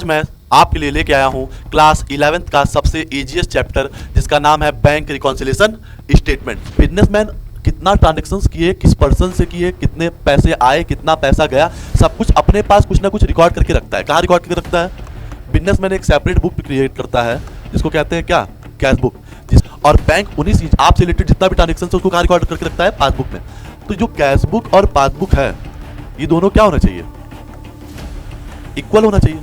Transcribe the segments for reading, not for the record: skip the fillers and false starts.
मैं आपके लिए लेके आया हूं क्लास 11th का सबसे इजीएस्ट चैप्टर जिसका नाम है बैंक रिकॉन्सिलिएशन स्टेटमेंट। बिजनेसमैन कितना ट्रांजैक्शंस किए, किस पर्सन से किए, कितने पैसे आए, कितना पैसा गया, सब कुछ अपने पास कुछ ना कुछ रिकॉर्ड करके रखता है। कहाँ रिकॉर्ड करके रखता है? बिजनेसमैन एक सेपरेट बुक क्रिएट करता है जिसको कहते हैं क्या, कैश बुक। और बैंक उन्हीं चीज आपसे रिलेटेड जितना भी ट्रांजेक्शन है उसको कहाँ रिकॉर्ड करके रखता है? पासबुक में। तो जो कैश बुक और पासबुक है ये दोनों क्या होना चाहिए? इक्वल होना चाहिए।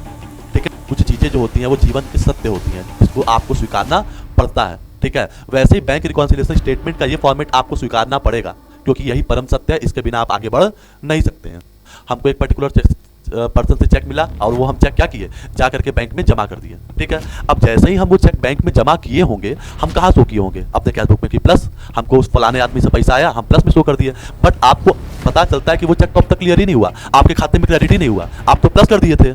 ठीक है, कुछ चीजें जो होती हैं वो जीवन के सत्य होती हैं जिसको आपको स्वीकारना पड़ता है। ठीक है, वैसे ही बैंक रिकॉन्सिलिएशन स्टेटमेंट का ये फॉर्मेट आपको स्वीकारना पड़ेगा क्योंकि यही परम सत्य है, इसके बिना आप आगे बढ़ नहीं सकते हैं। हमको एक पर्टिकुलर पर्सन से चेक मिला और वो हम चेक क्या किए, जा करके बैंक में जमा कर दिए। ठीक है, अब जैसे ही हम वो चेक बैंक में जमा किए होंगे हम कहाँ शो किए होंगे? अपने कैश बुक में कि प्लस, हमको उस फलाने आदमी से पैसा आया, हम प्लस में शो कर दिए। बट आपको पता चलता है कि वो चेक तो अब तक क्लियर ही नहीं हुआ, आपके खाते में क्रेडिट ही नहीं हुआ, आप तो प्लस कर दिए थे।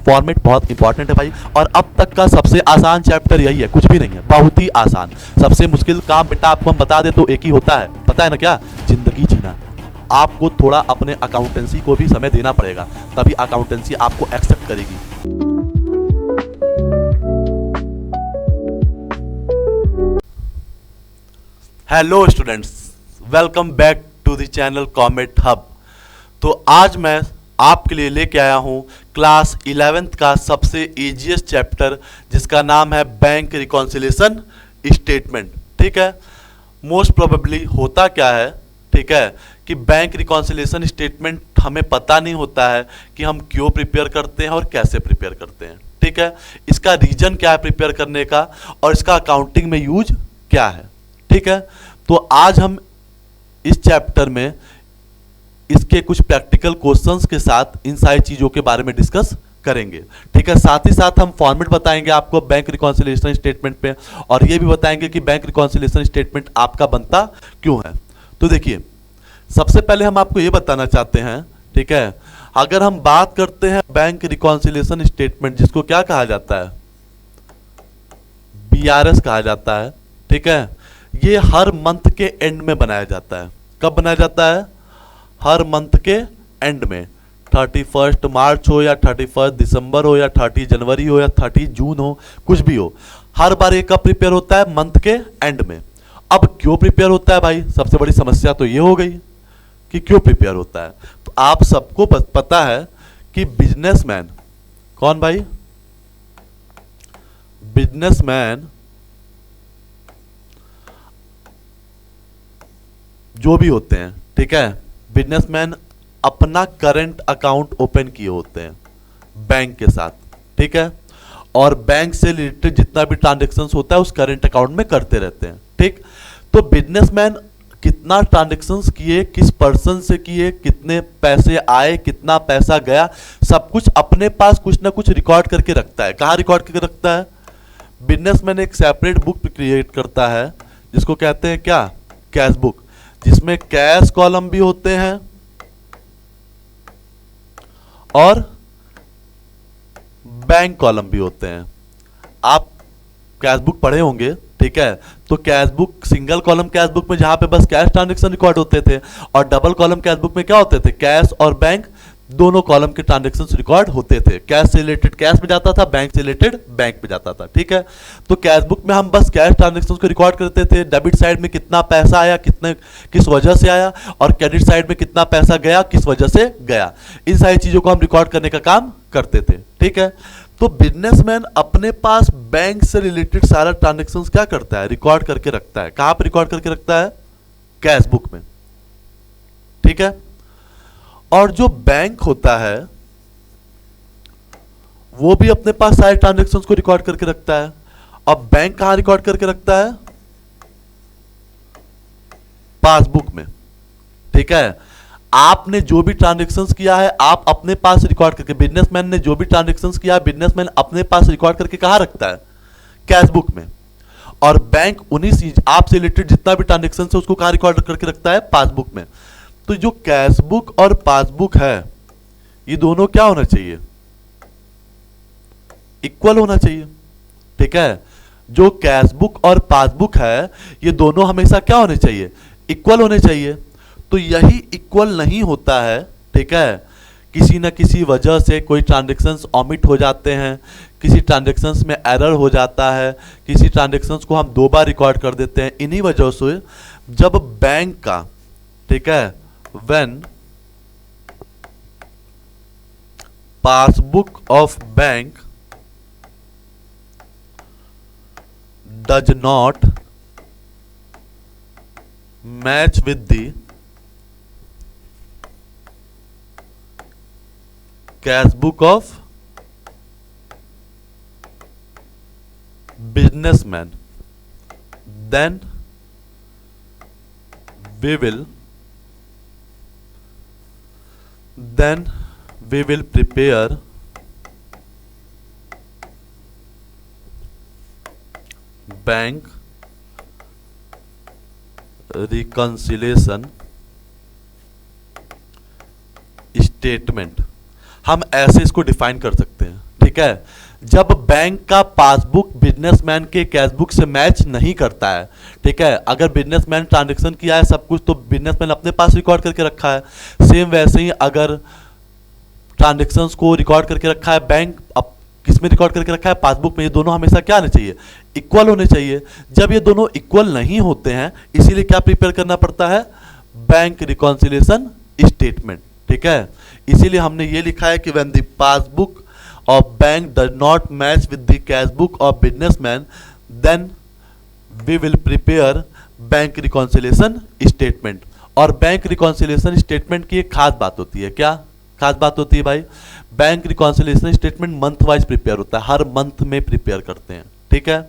फॉर्मेट बहुत इंपॉर्टेंट है भाई, और अब तक का सबसे आसान चैप्टर यही है, कुछ भी नहीं है, बहुत ही आसान। सबसे मुश्किल काम बेटा आपको हम बता दे तो एक ही होता है, पता है ना क्या? जिंदगी जीना। आपको थोड़ा अपने अकाउंटेंसी को भी समय देना पड़ेगा, तभी अकाउंटेंसी आपको एक्सेप्ट करेगी। Hello students, welcome back to the channel Comet Hub. तो आज मैं आपके लिए लेके आया हूं क्लास 11th का सबसे इजीएस्ट चैप्टर जिसका नाम है बैंक रिकॉन्सिलिएशन स्टेटमेंट। ठीक है, मोस्ट प्रोबेबली होता क्या है, ठीक है, कि बैंक रिकॉन्सिलिएशन स्टेटमेंट हमें पता नहीं होता है कि हम क्यों प्रिपेयर करते हैं और कैसे प्रिपेयर करते हैं। ठीक है, इसका रीजन क्या है प्रिपेयर करने का और इसका अकाउंटिंग में यूज क्या है। ठीक है, तो आज हम इस चैप्टर में इसके कुछ प्रैक्टिकल क्वेश्चंस के साथ इन सारी चीज़ों के बारे में डिस्कस करेंगे। ठीक है, साथ ही साथ हम फॉर्मेट बताएंगे आपको बैंक रिकॉन्सिलिएशन स्टेटमेंट पे, और ये भी बताएंगे कि बैंक रिकॉन्सिलिएशन स्टेटमेंट आपका बनता क्यों है। तो देखिए, सबसे पहले हम आपको ये बताना चाहते हैं, ठीक है, अगर हम बात करते हैं बैंक रिकॉन्सिलिएशन स्टेटमेंट जिसको क्या कहा जाता है, बीआरएस कहा जाता है। ठीक है, ये हर मंथ के एंड में बनाया जाता है। कब बनाया जाता है? हर मंथ के एंड में, 31 मार्च हो या 31 दिसंबर हो या 30 जनवरी हो या 30 जून हो, कुछ भी हो, हर बार ये कब प्रिपेयर होता है? मंथ के एंड में। अब क्यों प्रिपेयर होता है भाई? सबसे बड़ी समस्या तो ये हो गई कि क्यों प्रिपेयर होता है। तो आप सबको पता है कि बिजनेसमैन, कौन भाई? बिजनेसमैन जो भी होते हैं, ठीक है, बिजनेसमैन अपना करंट अकाउंट ओपन किए होते हैं बैंक के साथ। ठीक है, और बैंक से रिलेटेड जितना भी ट्रांजैक्शंस होता है उस करंट अकाउंट में करते रहते हैं। ठीक, तो बिजनेसमैन कितना ट्रांजैक्शंस किए, किस पर्सन से किए, कितने पैसे आए, कितना पैसा गया, सब कुछ अपने पास कुछ ना कुछ रिकॉर्ड करके रखता है। कहाँ रिकॉर्ड करके रखता है? बिजनेसमैन एक सेपरेट बुक क्रिएट करता है जिसको कहते हैं क्या, कैश बुक, जिसमें कैश कॉलम भी होते हैं और बैंक कॉलम भी होते हैं। आप कैश बुक पढ़े होंगे, ठीक है, तो cash book, single column cash book में जहां पे बस कैश ट्रांजैक्शन रिकॉर्ड होते थे, और डबल कॉलम कैश बुक में क्या होते थे? कैश और बैंक दोनों कॉलम के ट्रांजैक्शंस रिकॉर्ड होते थे। कैश से रिलेटेड कैश में जाता था, बैंक से रिलेटेड बैंक में जाता था। ठीक है, तो कैश बुक में हम बस कैश ट्रांजैक्शंस को रिकॉर्ड करते थे, डेबिट साइड में कितना पैसा आया, कितने किस वजह से आया, और क्रेडिट साइड में कितना पैसा गया, किस वजह से गया, इन सारी चीजों को हम रिकॉर्ड करने का काम करते थे। ठीक है, तो बिजनेसमैन अपने पास बैंक से रिलेटेड सारा ट्रांजैक्शंस क्या करता है? रिकॉर्ड करके रखता है। कहां पर रिकॉर्ड करके रखता है? कैश बुक में। ठीक है, और जो बैंक होता है वो भी अपने पास सारे ट्रांजैक्शंस को रिकॉर्ड करके रखता है। अब बैंक कहां रिकॉर्ड करके रखता है? पासबुक में। ठीक है, आपने जो भी ट्रांजैक्शंस किया है आप अपने पास रिकॉर्ड करके, बिजनेसमैन ने जो भी ट्रांजैक्शंस किया है बिजनेसमैन अपने पास रिकॉर्ड करके कहां रखता है? कैश बुक में। और बैंक उन्हीं चीज आपसे रिलेटेड जितना भी ट्रांजैक्शंस है उसको कहां रिकॉर्ड करके रखता है? पासबुक में। तो जो कैश बुक और पासबुक है ये दोनों क्या होना चाहिए? इक्वल होना चाहिए। ठीक है, जो कैश बुक और पासबुक है ये दोनों हमेशा क्या होने चाहिए? इक्वल होने चाहिए। तो यही इक्वल नहीं होता है, ठीक है, किसी न किसी वजह से कोई ट्रांजेक्शन्स ऑमिट हो जाते हैं, किसी ट्रांजेक्शन्स में एरर हो जाता है, किसी ट्रांजेक्शन्स को हम 2 बार रिकॉर्ड कर देते हैं। इन्हीं वजह से जब बैंक का, ठीक है, when passbook of bank does not match with the cash book of businessman, then we will prepare bank reconciliation statement। हम ऐसे इसको डिफाइन कर सकते हैं, ठीक है। जब बैंक का पासबुक बिजनेसमैन के कैश बुक से मैच नहीं करता है, ठीक है, अगर बिजनेसमैन ट्रांजैक्शन किया है सब कुछ तो बिजनेसमैन अपने पास रिकॉर्ड करके रखा है, सेम वैसे ही अगर ट्रांजैक्शंस को रिकॉर्ड करके रखा है बैंक, अब किस में रिकॉर्ड करके रखा है, पासबुक में, ये दोनों हमेशा क्या होने चाहिए, इक्वल होने चाहिए। जब ये दोनों इक्वल नहीं होते हैं, इसीलिए क्या प्रिपेयर करना पड़ता है, बैंक रिकॉन्सिलिएशन स्टेटमेंट, ठीक है। इसीलिए हमने ये लिखा है कि when the passbook of bank does not match with the cash book of businessman, then we will prepare bank reconciliation statement। और बैंक रिकॉन्सिलिएशन स्टेटमेंट की एक खास बात होती है, क्या खास बात होती है भाई, bank reconciliation statement month wise prepare होता है, हर मंथ में प्रिपेयर करते हैं, ठीक है।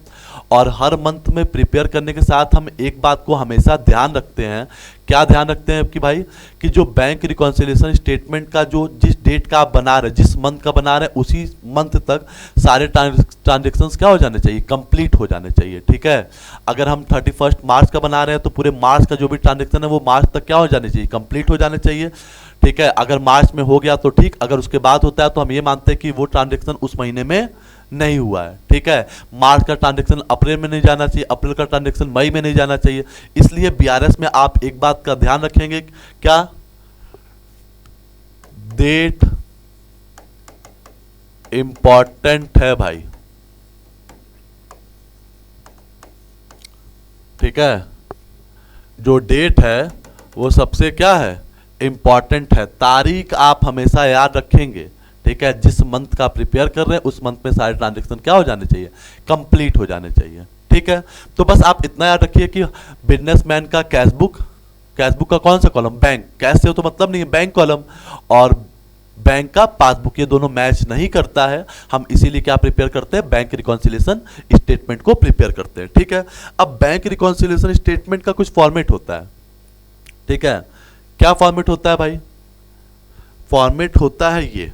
और हर मंथ में प्रिपेयर करने के साथ हम एक बात को हमेशा ध्यान रखते हैं, क्या ध्यान रखते हैं कि भाई कि जो बैंक रिकॉन्सिलिएशन स्टेटमेंट का जो जिस डेट का आप बना रहे, जिस मंथ का बना रहे हैं, उसी मंथ तक सारे ट्रांजेक्शन्स क्या हो जाने चाहिए, कंप्लीट हो जाने चाहिए, ठीक है। अगर हम 31 मार्च का बना रहे हैं तो पूरे मार्च का जो भी ट्रांजेक्शन है वो मार्च तक क्या हो जाने चाहिए, कंप्लीट हो जाने चाहिए, ठीक है। अगर मार्च में हो गया तो ठीक, अगर उसके बाद होता है तो हम ये मानते हैं कि वो ट्रांजेक्शन उस महीने में नहीं हुआ है, ठीक है। मार्च का ट्रांजैक्शन अप्रैल में नहीं जाना चाहिए, अप्रैल का ट्रांजैक्शन मई में नहीं जाना चाहिए। इसलिए बीआरएस में आप एक बात का ध्यान रखेंगे, क्या, डेट इंपॉर्टेंट है भाई, ठीक है। जो डेट है वो सबसे क्या है, इंपॉर्टेंट है। तारीख आप हमेशा याद रखेंगे, ठीक है। जिस मंथ का प्रिपेयर कर रहे हैं उस मंथ में सारे ट्रांजैक्शन क्या हो जाने चाहिए, कंप्लीट हो जाने चाहिए, ठीक है। तो बस आप इतना याद रखिए कि बिजनेसमैन का कैश बुक का कौन सा कॉलम, बैंक, कैश से तो मतलब नहीं है, बैंक कॉलम, और बैंक का पासबुक, ये दोनों मैच नहीं करता है। हम इसीलिए क्या प्रिपेयर करते हैं, बैंक रिकॉन्सिलिएशन स्टेटमेंट को प्रिपेयर करते हैं, ठीक है। अब बैंक रिकॉन्सिलिएशन स्टेटमेंट का कुछ फॉर्मेट होता है, ठीक है। क्या फॉर्मेट होता है भाई, फॉर्मेट होता है ये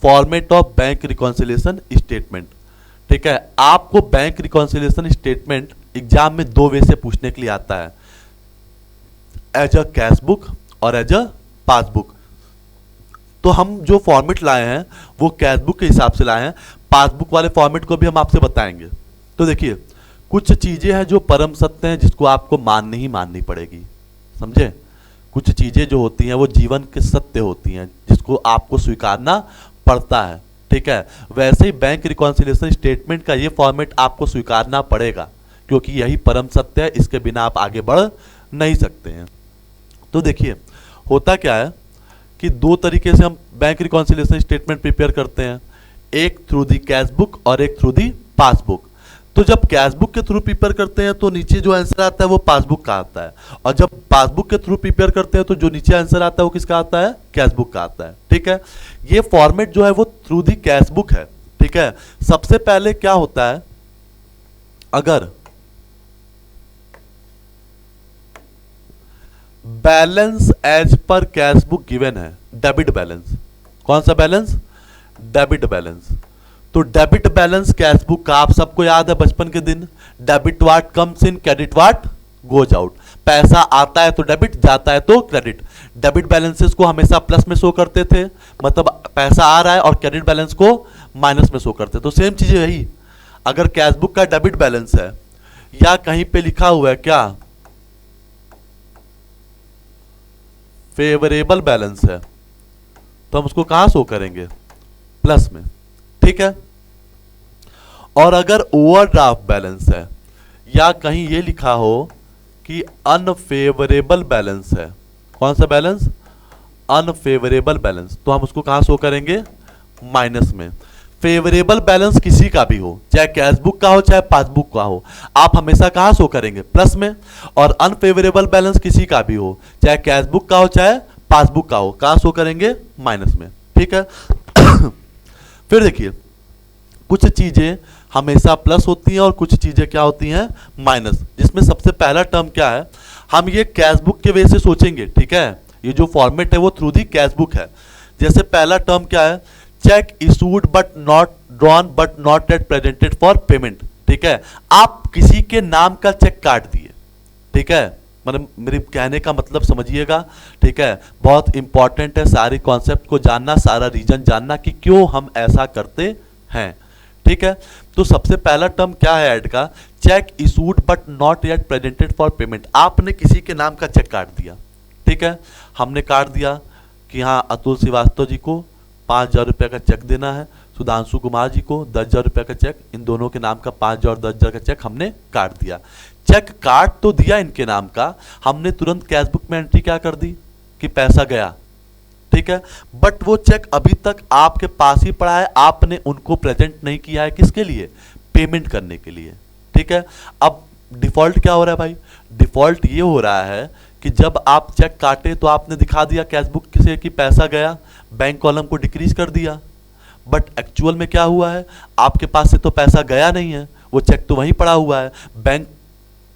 format of bank reconciliation statement, ठीक है। आपको बैंक रिकॉन्सिलिएशन स्टेटमेंट एग्जाम में 2 वे से पूछने के लिए आता है, एज अ कैश बुक और एज अ पासबुक। तो हम जो फॉर्मेट लाए हैं वो कैश बुक के हिसाब से लाए हैं, पासबुक वाले फॉर्मेट को भी हम आपसे बताएंगे। तो देखिए, कुछ चीजें हैं जो परम सत्य हैं जिसको आपको माननी ही माननी पड़ेगी, समझे। कुछ चीजें जो होती हैं वो जीवन के सत्य होती हैं जिसको आपको स्वीकारना पड़ता है, ठीक है। वैसे ही बैंक रिकॉन्सिलिएशन स्टेटमेंट का ये फॉर्मेट आपको स्वीकारना पड़ेगा क्योंकि यही परम सत्य है, इसके बिना आप आगे बढ़ नहीं सकते हैं। तो देखिए, होता क्या है कि 2 तरीके से हम बैंक रिकॉन्सिलिएशन स्टेटमेंट प्रिपेयर करते हैं, एक थ्रू दी कैश बुक और एक थ्रू दी पासबुक। तो जब कैश बुक के थ्रू प्रिपेयर करते हैं तो नीचे जो आंसर आता है वो पासबुक का आता है, और जब पासबुक के थ्रू प्रिपेयर करते हैं तो जो नीचे आंसर आता है वो किसका आता है, कैश बुक का आता है, ठीक है। ये फॉर्मेट जो है वो थ्रू दी कैश बुक है, ठीक है। सबसे पहले क्या होता है, अगर balance as per cash book given है, डेबिट बैलेंस, कौन सा बैलेंस, डेबिट बैलेंस। तो डेबिट बैलेंस कैश बुक का आप सबको याद है बचपन के दिन, debit what comes in, credit what goes out. पैसा आता है तो डेबिट, जाता है तो क्रेडिट। डेबिट बैलेंसेस को हमेशा प्लस में शो करते थे, मतलब पैसा आ रहा है, और क्रेडिट बैलेंस को माइनस में शो करते थे। तो सेम चीज यही, अगर कैश बुक का डेबिट बैलेंस है या कहीं पे लिखा हुआ है क्या, फेवरेबल बैलेंस है तो हम उसको कहां शो करेंगे, प्लस में, ठीक है। और अगर ओवरड्राफ्ट बैलेंस है या कहीं ये लिखा हो कि अनफेवरेबल बैलेंस है, कौन सा बैलेंस, अनफेवरेबल बैलेंस, तो हम उसको कहां शो करेंगे, माइनस में। फेवरेबल बैलेंस किसी का भी हो, चाहे कैश बुक का हो चाहे पासबुक का हो, आप हमेशा कहां शो करेंगे, प्लस में। और अनफेवरेबल बैलेंस किसी का भी हो, चाहे कैश बुक का हो चाहे पासबुक का हो, कहां शो करेंगे, माइनस में, ठीक है। फिर देखिए, कुछ चीजें हमेशा प्लस होती हैं और कुछ चीजें क्या होती हैं, माइनस। जिसमें सबसे पहला टर्म क्या है, हम ये कैश बुक के वे से सोचेंगे, ठीक है। ये जो फॉर्मेट है वो थ्रू दी कैश बुक है। जैसे पहला टर्म क्या है, check issued but not drawn but not at presented for payment, ठीक है। आप किसी के नाम का चेक काट दिए, ठीक है, मतलब मेरे कहने का मतलब समझिएगा, ठीक है। बहुत इंपॉर्टेंट है सारी कॉन्सेप्ट को जानना, सारा रीजन जानना कि क्यों हम ऐसा करते हैं, ठीक है। तो सबसे पहला टर्म क्या है ऐड का, check issued but not yet presented for payment. आपने किसी के नाम का चेक काट दिया, ठीक है। हमने काट दिया कि हाँ अतुल श्रीवास्तव जी को 5,000 रुपये का चेक देना है, सुधांशु कुमार जी को 10,000 रुपये का चेक, इन दोनों के नाम का 5,000 और 10,000 का चेक हमने काट दिया। चेक काट तो दिया इनके नाम का, हमने तुरंत कैश बुक में एंट्री क्या कर दी कि पैसा गया, ठीक है। बट वो चेक अभी तक आपके पास ही पड़ा है, आपने उनको प्रेजेंट नहीं किया है, किसके लिए, पेमेंट करने के लिए, ठीक है। अब डिफॉल्ट क्या हो रहा है भाई, डिफॉल्ट ये हो रहा है कि जब आप चेक काटे तो आपने दिखा दिया कैश बुक से कि पैसा गया, बैंक कॉलम को डिक्रीज कर दिया। बट एक्चुअल में क्या हुआ है, आपके पास से तो पैसा गया नहीं है, वो चेक तो वहीं पड़ा हुआ है, बैंक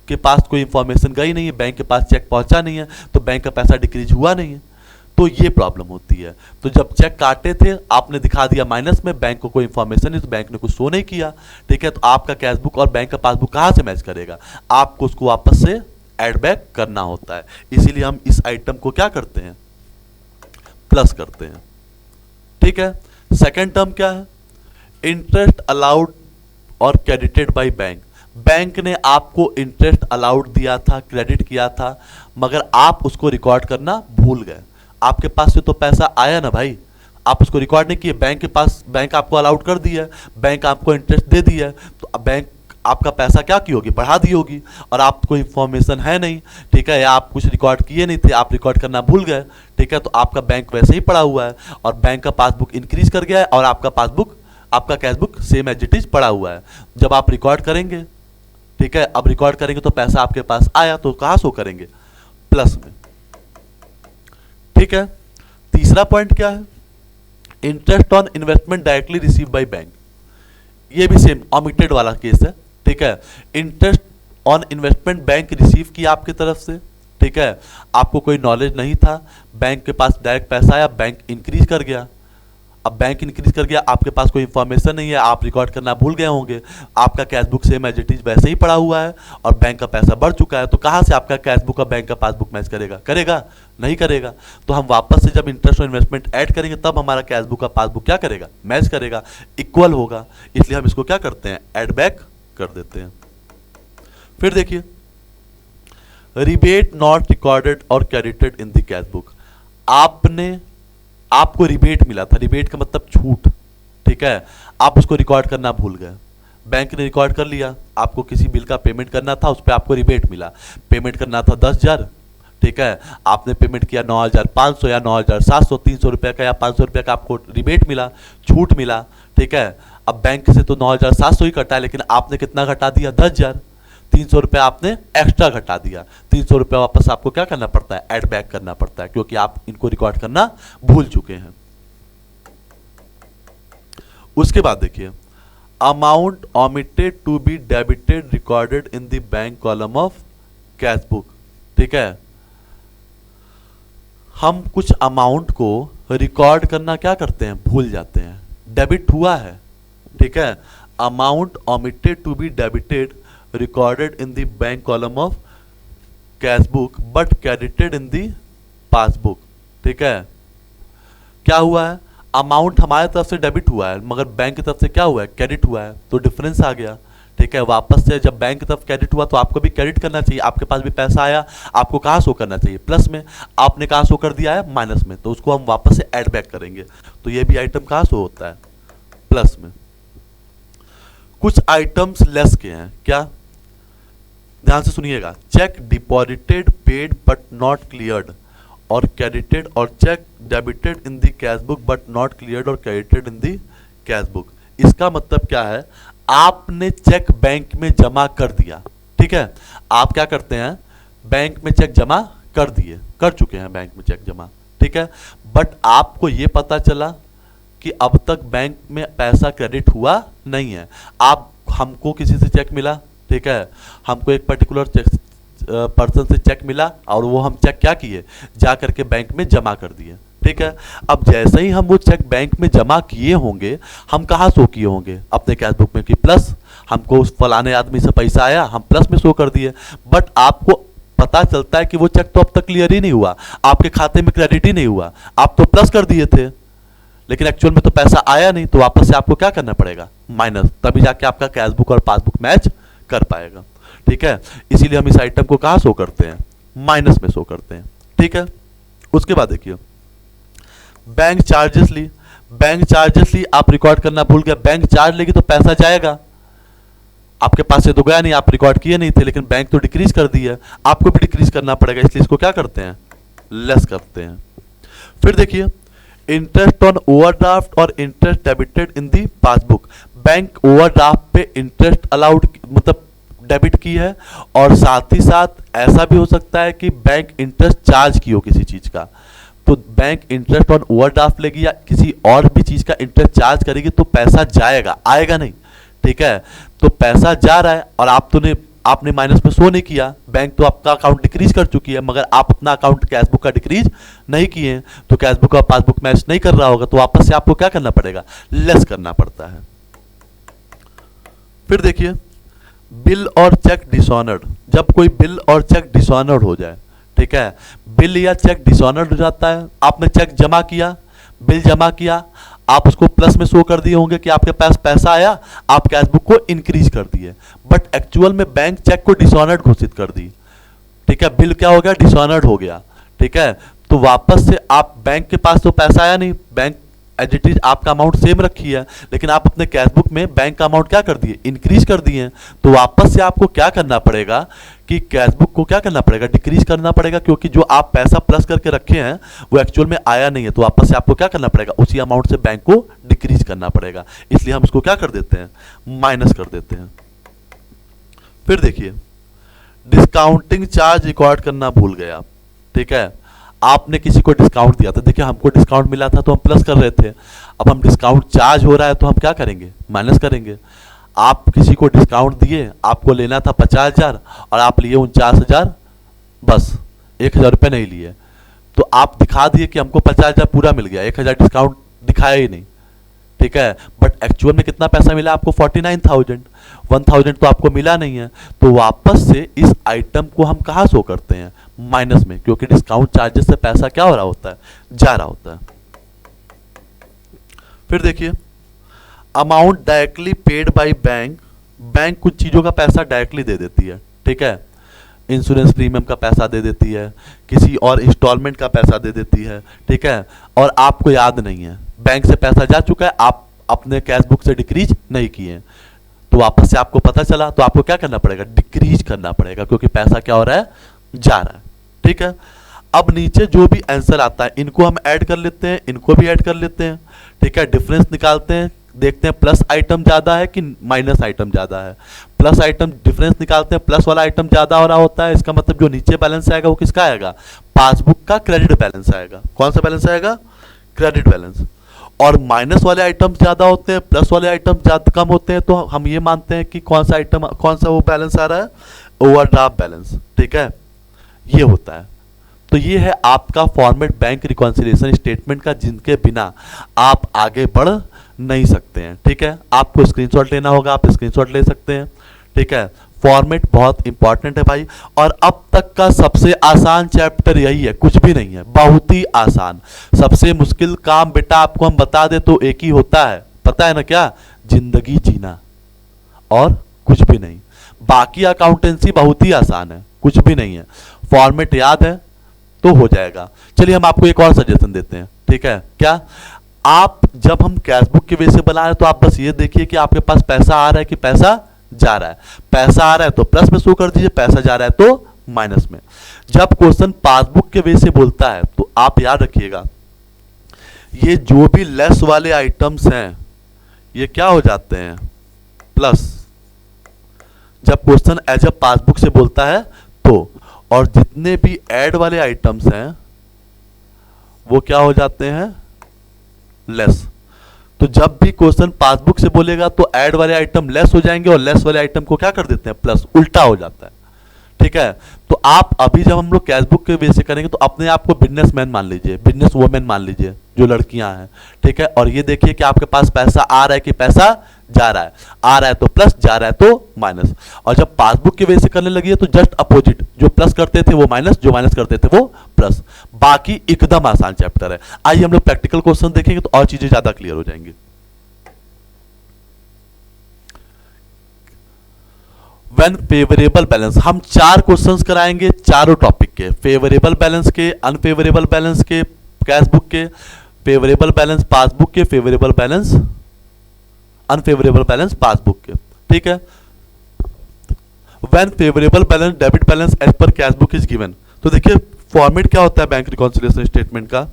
के पास कोई इंफॉर्मेशन गई नहीं है, बैंक के पास चेक पहुंचा नहीं है, तो बैंक का पैसा डिक्रीज हुआ नहीं है। तो ये प्रॉब्लम होती है। तो जब चेक काटे थे आपने दिखा दिया माइनस में, बैंक को कोई इंफॉर्मेशन नहीं, तो बैंक ने कुछ शो नहीं किया, ठीक है। तो आपका कैश बुक और बैंक का पासबुक कहां से मैच करेगा, आपको उसको वापस से एड बैक करना होता है। इसीलिए हम इस आइटम को क्या करते हैं, प्लस करते हैं, ठीक है। सेकेंड टर्म क्या है, इंटरेस्ट अलाउड और क्रेडिटेड बाय बैंक। बैंक ने आपको इंटरेस्ट अलाउड दिया था, क्रेडिट किया था, मगर आप उसको रिकॉर्ड करना भूल गए। आपके पास से तो पैसा आया ना भाई, आप उसको रिकॉर्ड नहीं किए, बैंक के पास, बैंक आपको अलाउड कर दिया, बैंक आपको इंटरेस्ट दे दिया, तो बैंक आपका पैसा क्या की होगी, बढ़ा दी होगी, और आपको इंफॉर्मेशन है नहीं, ठीक है, या आप कुछ रिकॉर्ड किए नहीं थे, आप रिकॉर्ड करना भूल गए, ठीक है। तो आपका बैंक वैसे ही पड़ा हुआ है और बैंक का पासबुक इंक्रीज कर गया है और आपका पासबुक, आपका cash book same as it is पड़ा हुआ है। जब आप रिकॉर्ड करेंगे, ठीक है, अब रिकॉर्ड करेंगे तो पैसा आपके पास आया, तो कहां शो करेंगे, प्लस में, ठीक है। तीसरा पॉइंट क्या है, interest on investment directly receive by bank. ये भी सेम ओमिटेड वाला केस है, ठीक है। Interest on investment bank receive किया आपकी तरफ से, ठीक है, आपको कोई नॉलेज नहीं था, बैंक के पास डायरेक्ट पैसा आया, बैंक इंक्रीज कर गया। अब बैंक इंक्रीज कर गया, आपके पास कोई इंफॉर्मेशन नहीं है, आप रिकॉर्ड करना भूल गए होंगे, आपका cash book same as it is वैसे ही पड़ा हुआ है और बैंक का पैसा बढ़ चुका है, तो कहां से आपका कैश बुक और बैंक का पासबुक मैच करेगा, करेगा नहीं करेगा। तो हम वापस से जब इंटरेस्ट और इन्वेस्टमेंट ऐड करेंगे तब हमारा कैश बुक का पासबुक क्या करेगा, मैच करेगा, इक्वल होगा। इसलिए हम इसको क्या करते हैं, ऐड बैक कर देते हैं। फिर देखिए, रिबेट नॉट रिकॉर्डेड और credited in the cash book. आपको रिबेट मिला था, रिबेट का मतलब छूट, ठीक है, आप उसको रिकॉर्ड करना भूल गए, बैंक ने रिकॉर्ड कर लिया, आपको किसी बिल का पेमेंट करना था, उस पर आपको रिबेट मिला, पेमेंट करना था 10,000, ठीक है, आपने पेमेंट किया 9,500 या 9,700, 300 रुपये का या 500 रुपये का आपको रिबेट मिला, छूट मिला, ठीक है। अब बैंक से तो 9,700 ही कटा है, लेकिन आपने कितना घटा दिया, 10,000, 300 रुपये आपने एक्स्ट्रा घटा दिया, 300 रुपये वापस आपको क्या करना पड़ता है, ऐड बैक करना पड़ता है, क्योंकि आप इनको रिकॉर्ड करना भूल चुके हैं। उसके बाद देखिए, amount omitted to be debited recorded in the bank column of cash book, ठीक है। हम कुछ अमाउंट को रिकॉर्ड करना क्या करते हैं, भूल जाते हैं, डेबिट हुआ है, ठीक है, amount omitted to be debited recorded in the bank column of cash book but credited in the passbook, ठीक है। क्या हुआ है, अमाउंट हमारे तरफ से डेबिट हुआ है मगर बैंक की तरफ से क्या हुआ है, क्रेडिट हुआ है, तो डिफरेंस आ गया, ठीक है, वापस से जब बैंक की तरफ क्रेडिट हुआ तो आपको भी क्रेडिट करना चाहिए, आपके पास भी पैसा आया, आपको कहाँ शो करना चाहिए, प्लस में। आपने कहाँ शो कर दिया है, माइनस में, तो उसको हम वापस से ऐड बैक करेंगे, तो ये भी आइटम कहाँ शो होता है, प्लस में। कुछ आइटम्स लेस के हैं, क्या, ध्यान से सुनिएगा, cheque deposited paid but not cleared और क्रेडिटेड, और cheque debited in the cash book but not cleared और credited in the cash book. इसका मतलब क्या है, आपने चेक बैंक में जमा कर दिया, ठीक है, आप क्या करते हैं, बैंक में चेक जमा कर दिए, कर चुके हैं बैंक में चेक जमा, ठीक है, बट आपको ये पता चला कि अब तक बैंक में पैसा क्रेडिट हुआ नहीं है। आप, हमको किसी से चेक मिला, ठीक है, हमको एक पर्टिकुलर पर्सन से चेक मिला और वो हम चेक क्या किए, जा करके बैंक में जमा कर दिए, ठीक है। अब जैसे ही हम वो चेक बैंक में जमा किए होंगे, हम कहाँ शो किए होंगे, अपने कैश बुक में, कि प्लस, हमको उस फलाने आदमी से पैसा आया, हम प्लस में शो कर दिए, बट आपको पता चलता है कि वो चेक तो अब तक क्लियर ही नहीं हुआ, आपके खाते में क्रेडिट ही नहीं हुआ, आप तो प्लस कर दिए थे, लेकिन एक्चुअल में तो पैसा आया नहीं, तो वापस से आपको क्या करना पड़ेगा, माइनस, तभी जाके आपका कैश बुक और पासबुक मैच कर पाएगा, ठीक है। इसीलिए हम इस आइटम को कहाँ शो करते हैं, माइनस में शो करते हैं, ठीक है। उसके बाद देखिए, बैंक चार्जेस ली, बैंक चार्जेस ली, आप रिकॉर्ड करना भूल गया, बैंक चार्ज लेगी तो पैसा जाएगा, आपके पास से तो गया नहीं, आप रिकॉर्ड किए नहीं थे, लेकिन बैंक तो डिक्रीज कर दी है, आपको भी डिक्रीज करना पड़ेगा, इसलिए इसको क्या करते हैं, लेस करते हैं। फिर देखिए, इंटरेस्ट ऑन ओवरड्राफ्ट और interest debited in the passbook, bank overdraft पे इंटरेस्ट अलाउड, मतलब डेबिट की है, और साथ ही साथ ऐसा भी हो सकता है कि बैंक इंटरेस्ट चार्ज की हो किसी चीज का, तो बैंक इंटरेस्ट ऑन ओवरड्राफ्ट लेगी या किसी और भी चीज का इंटरेस्ट चार्ज करेगी तो पैसा जाएगा, आएगा नहीं, ठीक है। तो पैसा जा रहा है और आपने माइनस में शो नहीं किया, बैंक तो आपका अकाउंट डिक्रीज कर चुकी है, मगर आप अपना अकाउंट कैश बुक का डिक्रीज नहीं किए हैं, तो कैश बुक और पासबुक मैच नहीं कर रहा होगा, तो वापस से आपको क्या करना पड़ेगा, लेस करना पड़ता है। फिर देखिए, बिल और चेक डिसऑनर्ड, जब कोई बिल और चेक डिसऑनर्ड हो जाए, ठीक है, बिल या चेक डिसऑनर्ड हो जाता है, आपने चेक जमा किया, बिल जमा किया, आप उसको प्लस में शो कर दिए होंगे कि आपके पास पैसा आया, आप कैश बुक को इंक्रीज कर दिए, बट एक्चुअल में बैंक चेक को डिसऑनर्ड घोषित कर दी, ठीक है, बिल क्या हो गया, डिसऑनर्ड हो गया, ठीक है, तो वापस से आप, बैंक के पास तो पैसा आया नहीं, बैंक एज इट इज आपका अमाउंट सेम रखी है, लेकिन आप अपने कैश बुक में बैंक का अमाउंट क्या कर दिए, इंक्रीज कर दिए, तो वापस से आपको क्या करना पड़ेगा कि कैश बुक को क्या करना पड़ेगा, डिक्रीज करना पड़ेगा, क्योंकि जो आप पैसा प्लस करके रखे हैं वो एक्चुअल में आया नहीं है, तो वापस से आपको क्या करना पड़ेगा, उसी अमाउंट से बैंक को डिक्रीज करना पड़ेगा, इसलिए हम इसको क्या कर देते हैं, माइनस कर देते हैं। फिर देखिए, डिस्काउंटिंग चार्ज रिकॉर्ड करना भूल गया, ठीक है, आपने किसी को डिस्काउंट दिया था, देखिए हमको डिस्काउंट मिला था तो हम प्लस कर रहे थे, अब हम डिस्काउंट चार्ज हो रहा है तो हम क्या करेंगे, माइनस करेंगे। आप किसी को डिस्काउंट दिए, आपको लेना था 50,000 और आप लिए 49,000, बस 1,000 रुपये नहीं लिए, तो आप दिखा दिए कि हमको 50,000 पूरा मिल गया, 1,000 डिस्काउंट दिखाया ही नहीं, ठीक है, बट एक्चुअल में कितना पैसा मिला आपको, 49,000, 1,000 तो आपको मिला नहीं है, तो वापस से इस आइटम को हम कहाँ शो करते हैं, माइनस में, क्योंकि डिस्काउंट चार्जेस से पैसा क्या हो रहा होता है, जा रहा होता है। फिर देखिए, amount directly paid by bank, bank कुछ चीज़ों का पैसा डायरेक्टली दे देती है, ठीक है, इंश्योरेंस प्रीमियम का पैसा दे देती है, किसी और इंस्टॉलमेंट का पैसा दे देती है, ठीक है, और आपको याद नहीं है, बैंक से पैसा जा चुका है, आप अपने कैश बुक से डिक्रीज नहीं किए, तो वापस से आपको पता चला, तो आपको क्या करना पड़ेगा, डिक्रीज करना पड़ेगा, क्योंकि पैसा क्या हो रहा है, जा रहा है, ठीक है। अब नीचे जो भी आंसर आता है इनको हम ऐड कर लेते हैं, इनको भी ऐड कर लेते हैं, ठीक है, डिफरेंस निकालते हैं, देखते हैं प्लस आइटम ज्यादा है कि माइनस आइटम ज्यादा है, प्लस आइटम डिफरेंस निकालते हैं, प्लस वाला आइटम ज्यादा हो रहा होता है, इसका मतलब जो नीचे बैलेंस आएगा वो किसका आएगा, पासबुक का क्रेडिट बैलेंस आएगा, कौन सा बैलेंस आएगा, क्रेडिट बैलेंस, और माइनस वाले आइटम ज्यादा होते हैं, प्लस वाले आइटम ज्यादा कम होते हैं, तो हम ये मानते हैं कि कौन सा आइटम, कौन सा वो बैलेंस आ रहा है, ओवरड्राफ्ट बैलेंस, ठीक है, ये होता है। तो ये है आपका फॉर्मेट बैंक रिकॉन्सिलिएशन स्टेटमेंट का, जिनके बिना आप आगे बढ़ नहीं सकते हैं, ठीक है, आपको स्क्रीनशॉट लेना होगा, आप स्क्रीनशॉट ले सकते हैं, ठीक है, फॉर्मेट बहुत इंपॉर्टेंट है भाई, और अब तक का सबसे आसान चैप्टर यही है, कुछ भी नहीं है, बहुत ही आसान, सबसे मुश्किल काम बेटा आपको हम बता दे तो एक ही होता है, पता है ना क्या, जिंदगी जीना और कुछ भी नहीं। बाकी अकाउंटेंसी बहुत ही आसान है, कुछ भी नहीं है, फॉर्मेट याद है तो हो जाएगा। चलिए हम आपको एक और सजेशन देते हैं, ठीक है? क्या आप जब हम कैश बुक के वे से बना रहे हैं तो आप बस ये देखिए कि आपके पास पैसा आ रहा है कि पैसा जा रहा है। पैसा आ रहा है तो प्लस में शो कर दीजिए, पैसा जा रहा है तो माइनस में। जब क्वेश्चन पासबुक के वे से बोलता है तो आप याद रखिएगा ये जो भी लेस वाले आइटम्स हैं ये क्या हो जाते हैं, प्लस। जब क्वेश्चन एज अ पासबुक से बोलता है तो, और जितने भी ऐड वाले आइटम्स हैं वो क्या हो जाते हैं, लेस। तो जब भी क्वेश्चन पासबुक से बोलेगा तो ऐड वाले आइटम लेस हो जाएंगे और लेस वाले आइटम को क्या कर देते हैं, प्लस, उल्टा हो जाता है, ठीक है? तो आप अभी जब हम लोग कैश बुक के बेस से करेंगे तो अपने आप को बिजनेसमैन मान लीजिए, बिजनेस वुमेन मान लीजिए, जो लड़कियां हैं, ठीक है? और ये देखिए कि आपके पास पैसा आ रहा है कि पैसा जा रहा है, आ रहा है तो प्लस, जा रहा है तो माइनस। और जब पासबुक के बेस से करने लगी है तो जस्ट अपोजिट, जो प्लस करते थे वो माइनस, जो माइनस करते थे वो प्लस। बाकी एकदम आसान चैप्टर है। आइए हम लोग प्रैक्टिकल क्वेश्चन देखेंगे तो और चीजें ज्यादा क्लियर हो जाएंगी। व्हेन फेवरेबल बैलेंस, हम 4 क्वेश्चंस कराएंगे चारों टॉपिक के, फेवरेबल बैलेंस के, अनफेवरेबल बैलेंस के, कैश बुक के, फेवरेबल बैलेंस पासबुक के, favourable balance unfavourable balance passbook के, ठीक है? When favourable balance debit balance as per cash book is given, तो देखिए फॉर्मेट क्या होता है बैंक रिकॉन्सिलिएशन स्टेटमेंट का,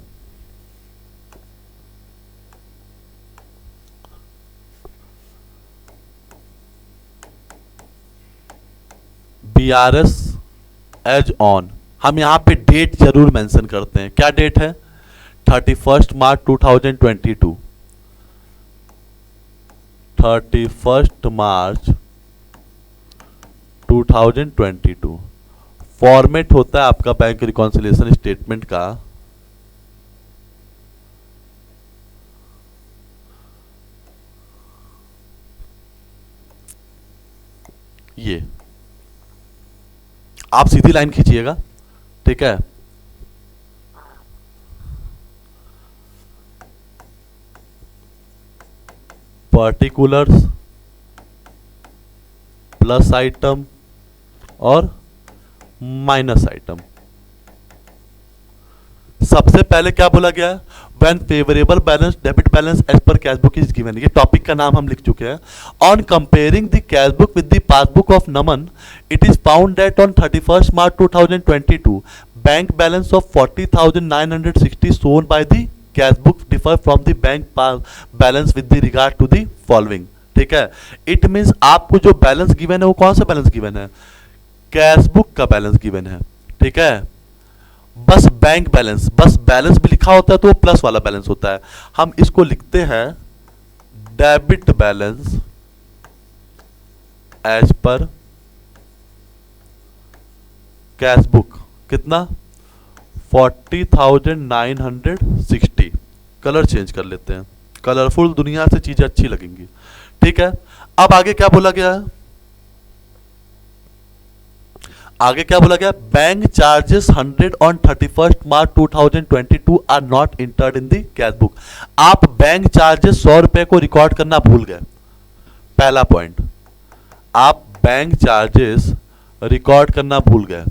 BRS एज ऑन। हम यहां पे डेट जरूर मेंशन करते हैं, क्या डेट है, 31 मार्च 2022, 31 मार्च 2022। फॉर्मेट होता है आपका बैंक रिकॉन्सिलिएशन स्टेटमेंट का ये, आप सीधी लाइन खींचिएगा, ठीक है? पर्टिकुलर्स प्लस आइटम और माइनस आइटम। सबसे पहले क्या बोला गया है, when favourable balance debit balance as per cash book is given, ये टॉपिक का नाम हम लिख चुके हैं। On comparing the cash book with the passbook of Naman, it is found that on 31 March 2022 bank balance of 40,960 shown by the cash book differ from the bank balance with the regard to the following, ठीक है? It means आपको जो balance given है वो कौन सा balance given है, cash book का बैलेंस गिवन है, ठीक है? बस बैंक बैलेंस, बस बैलेंस भी लिखा होता है तो वो प्लस वाला बैलेंस होता है। हम इसको लिखते हैं debit balance as per cash book, कितना, 40,960। कलर चेंज कर लेते हैं, कलरफुल दुनिया से चीजें अच्छी लगेंगी, ठीक है? अब आगे क्या बोला गया है, आगे क्या बोला गया, bank charges 100 on 31 March 2022 are not entered in the cash book. आप बैंक चार्जेस 100 रुपए को रिकॉर्ड करना भूल गए, पहला पॉइंट, आप बैंक चार्जेस रिकॉर्ड करना भूल गए।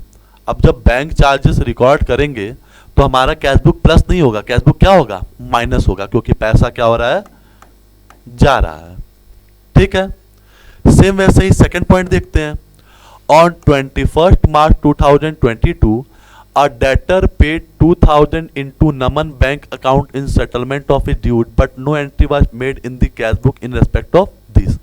अब जब बैंक चार्जेस रिकॉर्ड करेंगे तो हमारा कैश बुक प्लस नहीं होगा, कैश बुक क्या होगा, माइनस होगा, क्योंकि पैसा क्या हो रहा है, जा रहा है, ठीक है? सेम वैसे ही सेकंड पॉइंट देखते हैं। On 21st March 2022, a debtor paid 2,000 into Naman bank account in settlement of his due, but no entry was made in the cash book in respect of this.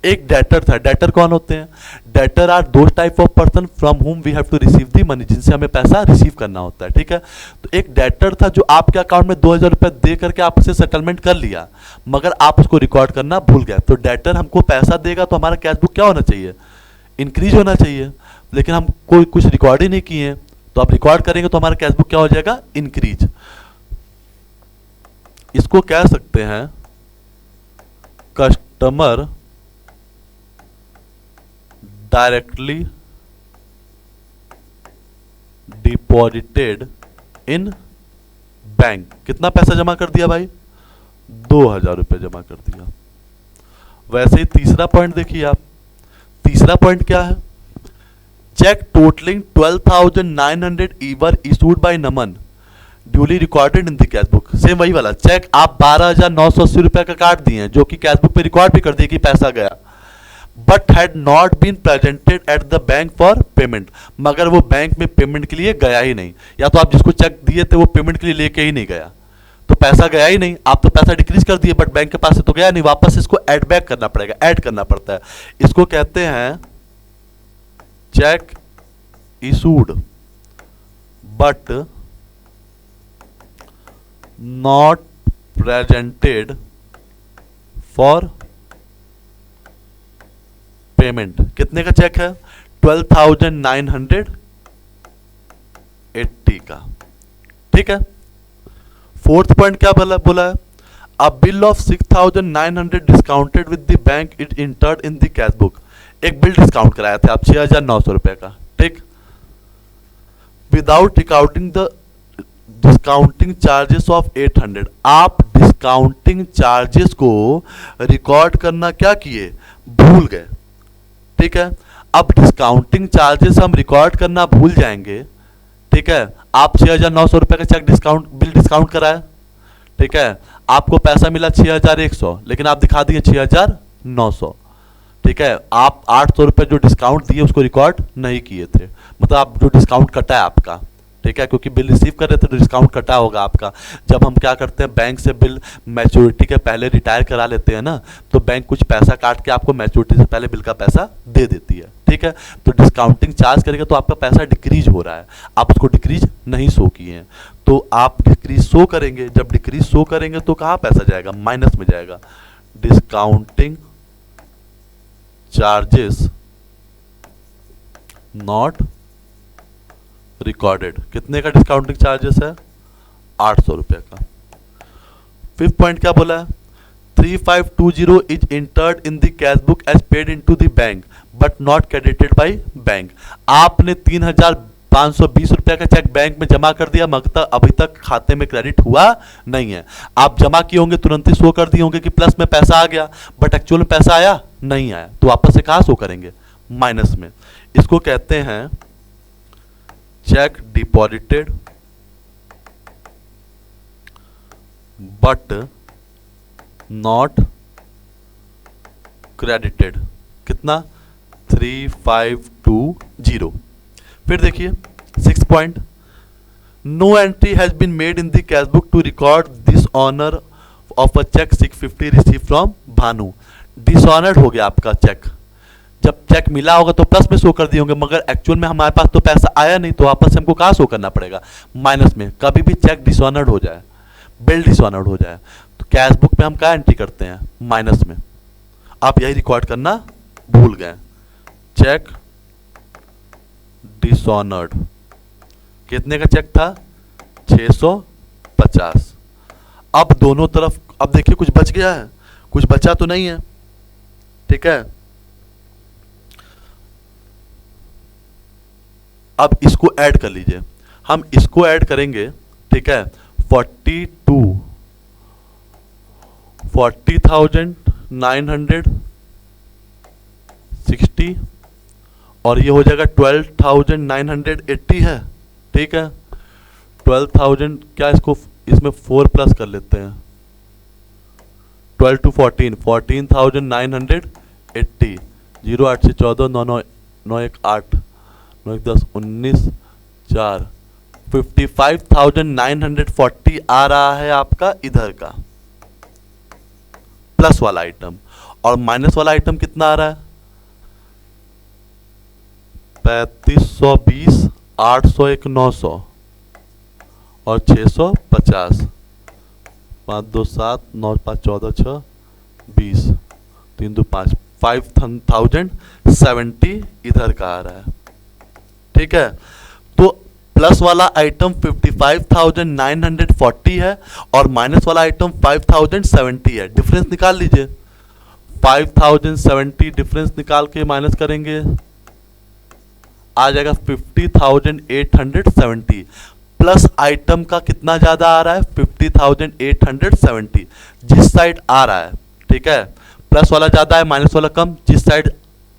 एक debtor था, debtor कौन होते हैं, debtor are those type of person from whom we have to receive the money, जिनसे हमें पैसा receive करना होता है, ठीक है? तो एक डेटर था जो आपके अकाउंट में 2,000 रुपए दे करके आप उसे सेटलमेंट कर लिया, मगर आप उसको रिकॉर्ड करना भूल गए। तो डेटर हमको पैसा देगा तो हमारा कैश बुक क्या होना चाहिए, इंक्रीज होना चाहिए, लेकिन हम कोई कुछ रिकॉर्ड ही नहीं किए, तो आप रिकॉर्ड करेंगे तो हमारा कैश बुक क्या हो जाएगा, इंक्रीज। इसको कह सकते हैं customer directly deposited in bank. कितना पैसा जमा कर दिया भाई, 2,000 रुपए जमा कर दिया। वैसे ही तीसरा पॉइंट देखिए आप, तीसरा पॉइंट क्या है, cheque totalling 12,900 ever issued by Naman duly recorded in the cash book. Same वही वाला चेक आप 12,980 रुपए का काट दिए हैं, जो कि कैश बुक पे रिकॉर्ड भी कर दिए कि पैसा गया, but had not been presented at the bank for payment, मगर वो बैंक में पेमेंट के लिए गया ही नहीं, या तो आप जिसको चेक दिए थे वो पेमेंट के लिए लेके ही नहीं गया, तो पैसा गया ही नहीं, आप तो पैसा डिक्रीज कर दिए बट बैंक के पास से तो गया नहीं, वापस इसको ऐड बैक करना पड़ेगा, ऐड करना पड़ता है। इसको कहते हैं check issued but not presented for payment. कितने का चेक है, 12,980 का, ठीक है। फोर्थ पॉइंट क्या बोला है, a bill of 6,900 discounted with the bank it entered in the cash book. एक बिल डिस्काउंट कराया था आप 6,900 रुपए का, ठीक, without recounting the discounting charges of 800। आप डिस्काउंटिंग चार्जेस को रिकॉर्ड करना क्या किए, भूल गए, ठीक है। अब डिस्काउंटिंग चार्जेस हम रिकॉर्ड करना भूल जाएंगे, ठीक है। आप 6,900 रुपए का चेक बिल डिस्काउंट कराया, ठीक है, आपको पैसा मिला 6,100, लेकिन आप दिखा दिए 6,900, ठीक है। आप 800 रुपए जो डिस्काउंट दिए उसको रिकॉर्ड नहीं किए थे, मतलब आप जो डिस्काउंट कटा है आपका, ठीक है, क्योंकि बिल रिसीव कर रहे थे तो डिस्काउंट कटा होगा आपका। जब हम क्या करते हैं, बैंक से बिल मैच्योरिटी के पहले रिटायर करा लेते हैं ना, तो बैंक कुछ पैसा काट के आपको मैच्योरिटी से पहले बिल का पैसा दे देती है, ठीक है। तो डिस्काउंटिंग चार्ज करेगा तो आपका पैसा डिक्रीज हो रहा है, आप उसको डिक्रीज नहीं शो किए हैं, तो आप डिक्रीज शो करेंगे, जब डिक्रीज शो करेंगे तो कहाँ पैसा जाएगा, माइनस में जाएगा। Discounting charges not recorded. कितने का डिस्काउंटिंग चार्जेस है, 800 रुपए का। फिफ्थ पॉइंट क्या बोला है, 3520 is entered in the cash book as paid into the bank but not credited by bank. आपने 3,520 रुपए का चेक बैंक में जमा कर दिया, मगर अभी तक खाते में क्रेडिट हुआ नहीं है। आप जमा किए होंगे, तुरंत ही शो कर दिए होंगे कि प्लस में पैसा आ गया, बट एक्चुअल में पैसा आया नहीं आया, तो वापस से कहाँ शो करेंगे, माइनस में। इसको कहते हैं cheque deposited but not credited. कितना, 3520। फिर देखिए 6 point, no entry has been made in the cash book to record this honour of a cheque 650 receive from Bhanu. Dishonoured हो गया आपका चेक, जब चेक मिला होगा तो प्लस में शो कर दिए होंगे, मगर एक्चुअल में हमारे पास तो पैसा आया नहीं, तो वापस से हमको कहाँ शो करना पड़ेगा, माइनस में। कभी भी चेक डिसऑनर्ड हो जाए, बिल डिसऑनर्ड हो जाए, तो कैश बुक में हम क्या एंट्री करते हैं, माइनस में। आप यही रिकॉर्ड करना भूल गए, चेक डिसऑनर्ड। कितने का चेक था, 650। अब दोनों तरफ, अब देखिए कुछ बच गया है, कुछ बचा तो नहीं है, ठीक है। अब इसको ऐड कर लीजिए, हम इसको ऐड करेंगे, ठीक है। 40,960 और ये हो जाएगा 12,980 है, ठीक है। 12,000 क्या, इसको इसमें 4 प्लस कर लेते हैं, 12 to 14, 14,980। 0 8 से 14, 9 9 9 1 8 9 1 10 19 4, 55,940 आ रहा है आपका इधर का प्लस वाला आइटम, और माइनस वाला आइटम कितना आ रहा है, 3520, 801, 900 और 650। 5 2 7 9 5 14 6 20 3 2 5, 5,070 इधर का आ रहा है, ठीक है। तो प्लस वाला आइटम 55,940 है और माइनस वाला आइटम 5,070 है। डिफरेंस निकाल लीजिए, 5,070 डिफरेंस निकाल के माइनस करेंगे, आ जाएगा 50,870। प्लस आइटम का कितना ज्यादा आ रहा है, 50,870 जिस साइड आ रहा है, ठीक है। प्लस वाला ज्यादा है, माइनस वाला कम, जिस साइड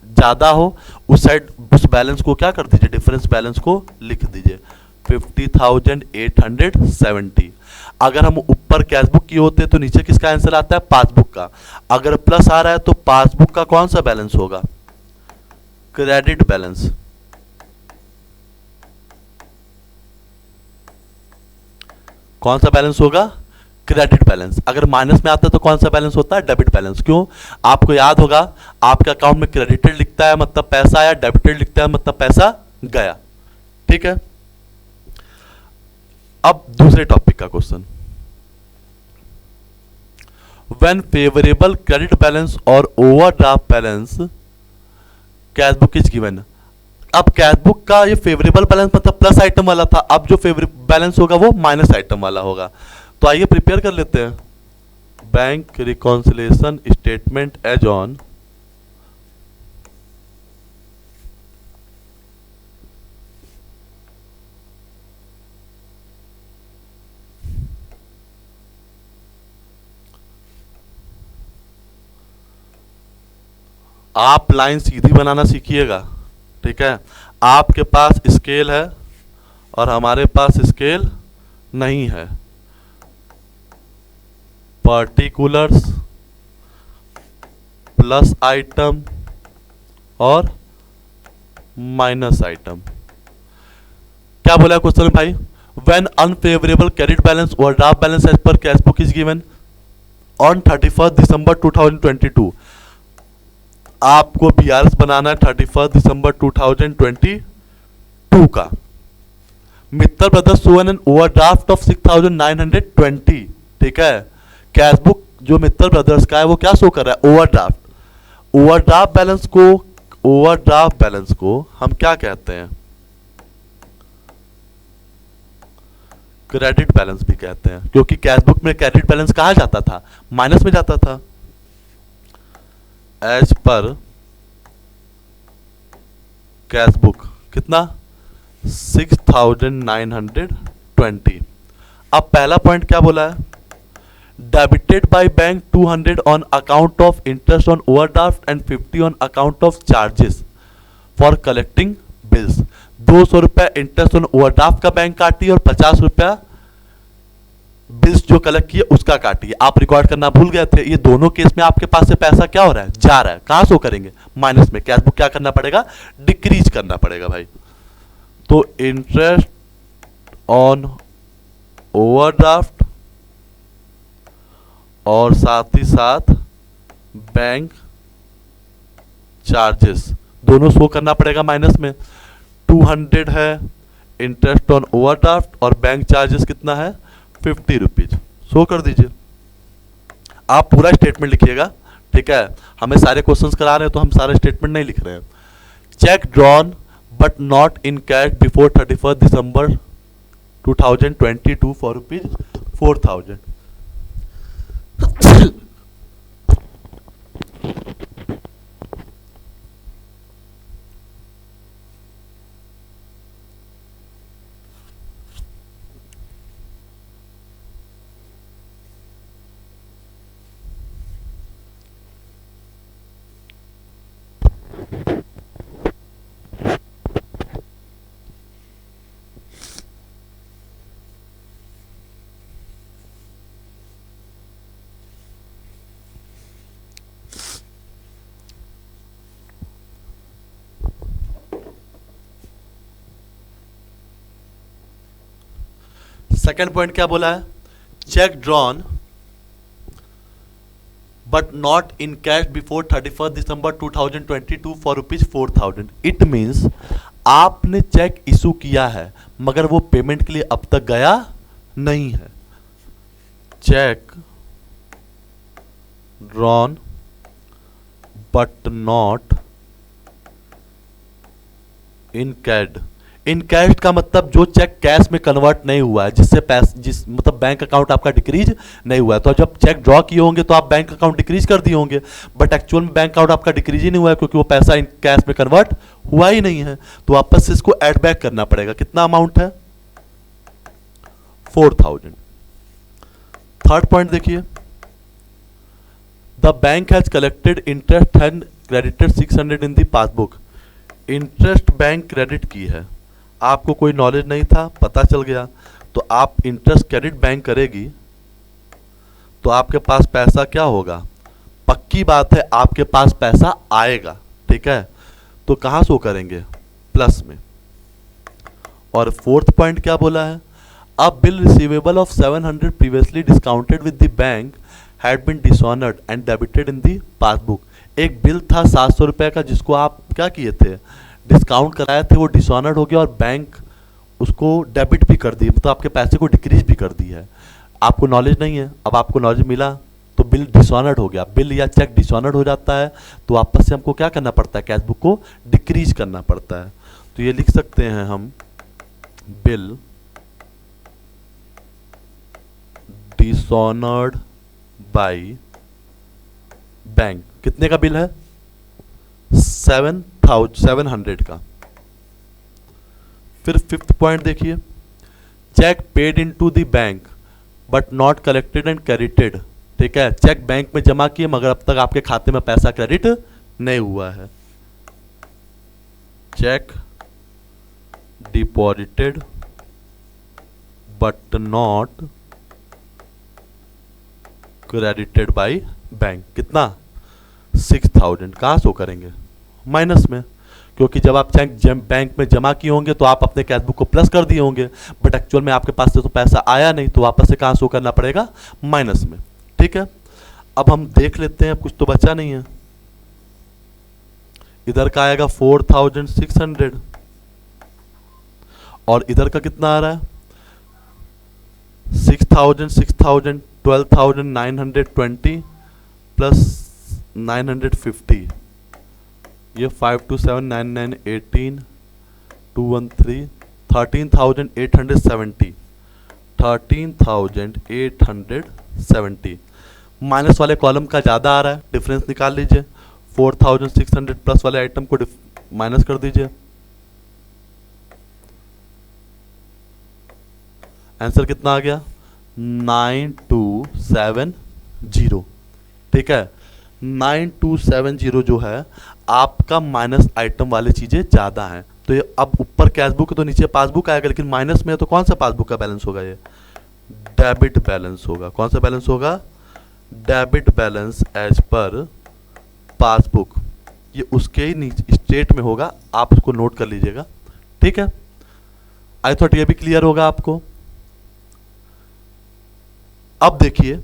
ज़्यादा हो उस साइड उस बैलेंस को क्या कर दीजिए, डिफरेंस बैलेंस को लिख दीजिए 50,870। अगर हम ऊपर कैश बुक किए होते तो नीचे किसका आंसर आता है, पासबुक का। अगर प्लस आ रहा है तो पासबुक का कौन सा बैलेंस होगा, क्रेडिट बैलेंस। कौन सा बैलेंस होगा, क्रेडिट बैलेंस। अगर माइनस में आता है तो कौन सा बैलेंस होता है, डेबिट बैलेंस। क्यों, आपको याद होगा आपके अकाउंट में क्रेडिटेड लिखता है मतलब पैसा आया, डेबिटेड लिखता है मतलब पैसा गया। ठीक है, अब दूसरे टॉपिक का question, when favourable credit balance और overdraft balance cash book is given. अब कैश बुक का ये फेवरेबल बैलेंस मतलब प्लस आइटम वाला था, अब जो फेवरेबल बैलेंस होगा वो माइनस आइटम वाला होगा। तो आइए प्रिपेयर कर लेते हैं, bank reconciliation statement as on आप लाइन सीधी बनाना सीखिएगा। ठीक है, आपके पास स्केल है और हमारे पास स्केल नहीं है। पर्टिकुलर्स प्लस आइटम और माइनस आइटम। क्या बोला क्वेश्चन में भाई, व्हेन अनफेवरेबल क्रेडिट बैलेंस और draft balance as per cash book is given on 31 दिसंबर 2022। आपको बीआरएस बनाना है 31 दिसंबर 2022 का। Mittal brothers show an overdraft of 6,920। ठीक है, कैश बुक जो मित्तल ब्रदर्स का है वो क्या शो कर रहा है, ओवरड्राफ्ट। ओवरड्राफ्ट बैलेंस को हम क्या कहते हैं, क्रेडिट बैलेंस भी कहते हैं, क्योंकि कैश बुक में क्रेडिट बैलेंस कहाँ जाता था, माइनस में जाता था। एज पर कैश बुक कितना, 6,920। अब पहला पॉइंट क्या बोला है, debited by bank 200 on account of interest on overdraft and 50 on account of charges for collecting bills. 200 रुपया इंटरेस्ट ऑन ओवरड्राफ्ट का बैंक काटी और 50 रुपया बिल्स जो कलेक्ट किए उसका काटी। आप रिकॉर्ड करना भूल गए थे, ये दोनों केस में आपके पास से पैसा क्या हो रहा है, जा रहा है। कहां शो करेंगे, माइनस में। कैश बुक क्या करना पड़ेगा, डिक्रीज करना पड़ेगा भाई। तो इंटरेस्ट ऑन ओवरड्राफ्ट और साथ ही साथ बैंक चार्जेस दोनों शो करना पड़ेगा माइनस में। 200 है इंटरेस्ट ऑन ओवरड्राफ्ट और बैंक चार्जेस कितना है, 50 रुपीज। शो कर दीजिए। आप पूरा स्टेटमेंट लिखिएगा। ठीक है, हमें सारे क्वेश्चंस करा रहे हैं तो हम सारे स्टेटमेंट नहीं लिख रहे हैं। Check drawn but not in cash before 31 December 2022 for rupees 4,000। Second point क्या बोला है, cheque drawn but not in cash before 31 December 2022 for rupees 4,000। It means आपने चेक इशू किया है मगर वो पेमेंट के लिए अब तक गया नहीं है। Cheque drawn but not in कैड। इन कैश का मतलब जो चेक कैश में कन्वर्ट नहीं हुआ है, जिससे पैसा मतलब बैंक अकाउंट आपका डिक्रीज नहीं हुआ है। तो जब चेक ड्रॉ किए होंगे तो आप बैंक अकाउंट डिक्रीज कर दिए होंगे, बट एक्चुअल में बैंक अकाउंट आपका डिक्रीज ही नहीं हुआ है क्योंकि वो पैसा इन कैश में कन्वर्ट हुआ ही नहीं है। तो वापस से इसको एड बैक करना पड़ेगा। कितना अमाउंट है, 4,000। थर्ड पॉइंट देखिए, the bank has collected interest credited 600 in the passbook. Interest bank credit की है, आपको कोई नॉलेज नहीं था, पता चल गया, तो आप इंटरेस्ट क्रेडिट बैंक करेगी तो आपके पास पैसा क्या होगा, पक्की बात है आपके पास पैसा आएगा। ठीक है, तो कहाँ शो करेंगे, प्लस में। और फोर्थ पॉइंट क्या बोला है, a bill receivable of 700 previously discounted with the bank had been dishonoured and debited in the passbook. एक बिल था 700 रुपये का जिसको आप क्या किए थे, डिस्काउंट कराए थे, वो डिसऑनर्ड हो गया और बैंक उसको डेबिट भी कर दी, मतलब आपके पैसे को डिक्रीज भी कर दी है। आपको नॉलेज नहीं है, अब आपको नॉलेज मिला तो बिल डिसऑनर्ड हो गया। बिल या चेक डिसऑनर्ड हो जाता है तो वापस से हमको क्या करना पड़ता है, कैशबुक को डिक्रीज करना पड़ता है। तो ये लिख सकते हैं हम, बिल डिसऑनर्ड बाय बैंक। कितने का बिल है, 700 का। फिर फिफ्थ पॉइंट देखिए, cheque paid into the bank but not collected and credited. ठीक है, चेक बैंक में जमा किए मगर अब तक आपके खाते में पैसा क्रेडिट नहीं हुआ है। Cheque deposited but not credited by bank. कितना, 6000। कहाँ शो करेंगे, माइनस में, क्योंकि जब आप चेक बैंक में जमा किए होंगे तो आप अपने कैशबुक को प्लस कर दिए होंगे, बट एक्चुअल में आपके पास से तो पैसा आया नहीं, तो वापस से कहाँ शो करना पड़ेगा, माइनस में। ठीक है, अब हम देख लेते हैं, कुछ तो बचा नहीं है। इधर का आएगा 4600 और इधर का कितना आ रहा है, 6000 12,920 प्लस 950, ये 52799 18 213 13,870 13,870। माइनस वाले कॉलम का ज़्यादा आ रहा है, डिफरेंस निकाल लीजिए। 4600 प्लस वाले आइटम को माइनस कर दीजिए, आंसर कितना आ गया, 9270। ठीक है, 9270 जो है आपका माइनस आइटम वाली चीज़ें ज़्यादा हैं। तो ये अब ऊपर कैशबुक है तो नीचे पासबुक आएगा, लेकिन माइनस में है तो कौन सा पासबुक का बैलेंस होगा, ये डेबिट बैलेंस होगा। कौन सा बैलेंस होगा, debit balance as per passbook. ये उसके ही स्टेट में होगा, आप उसको नोट कर लीजिएगा। ठीक है, आई थॉट ये भी क्लियर होगा आपको। अब देखिए,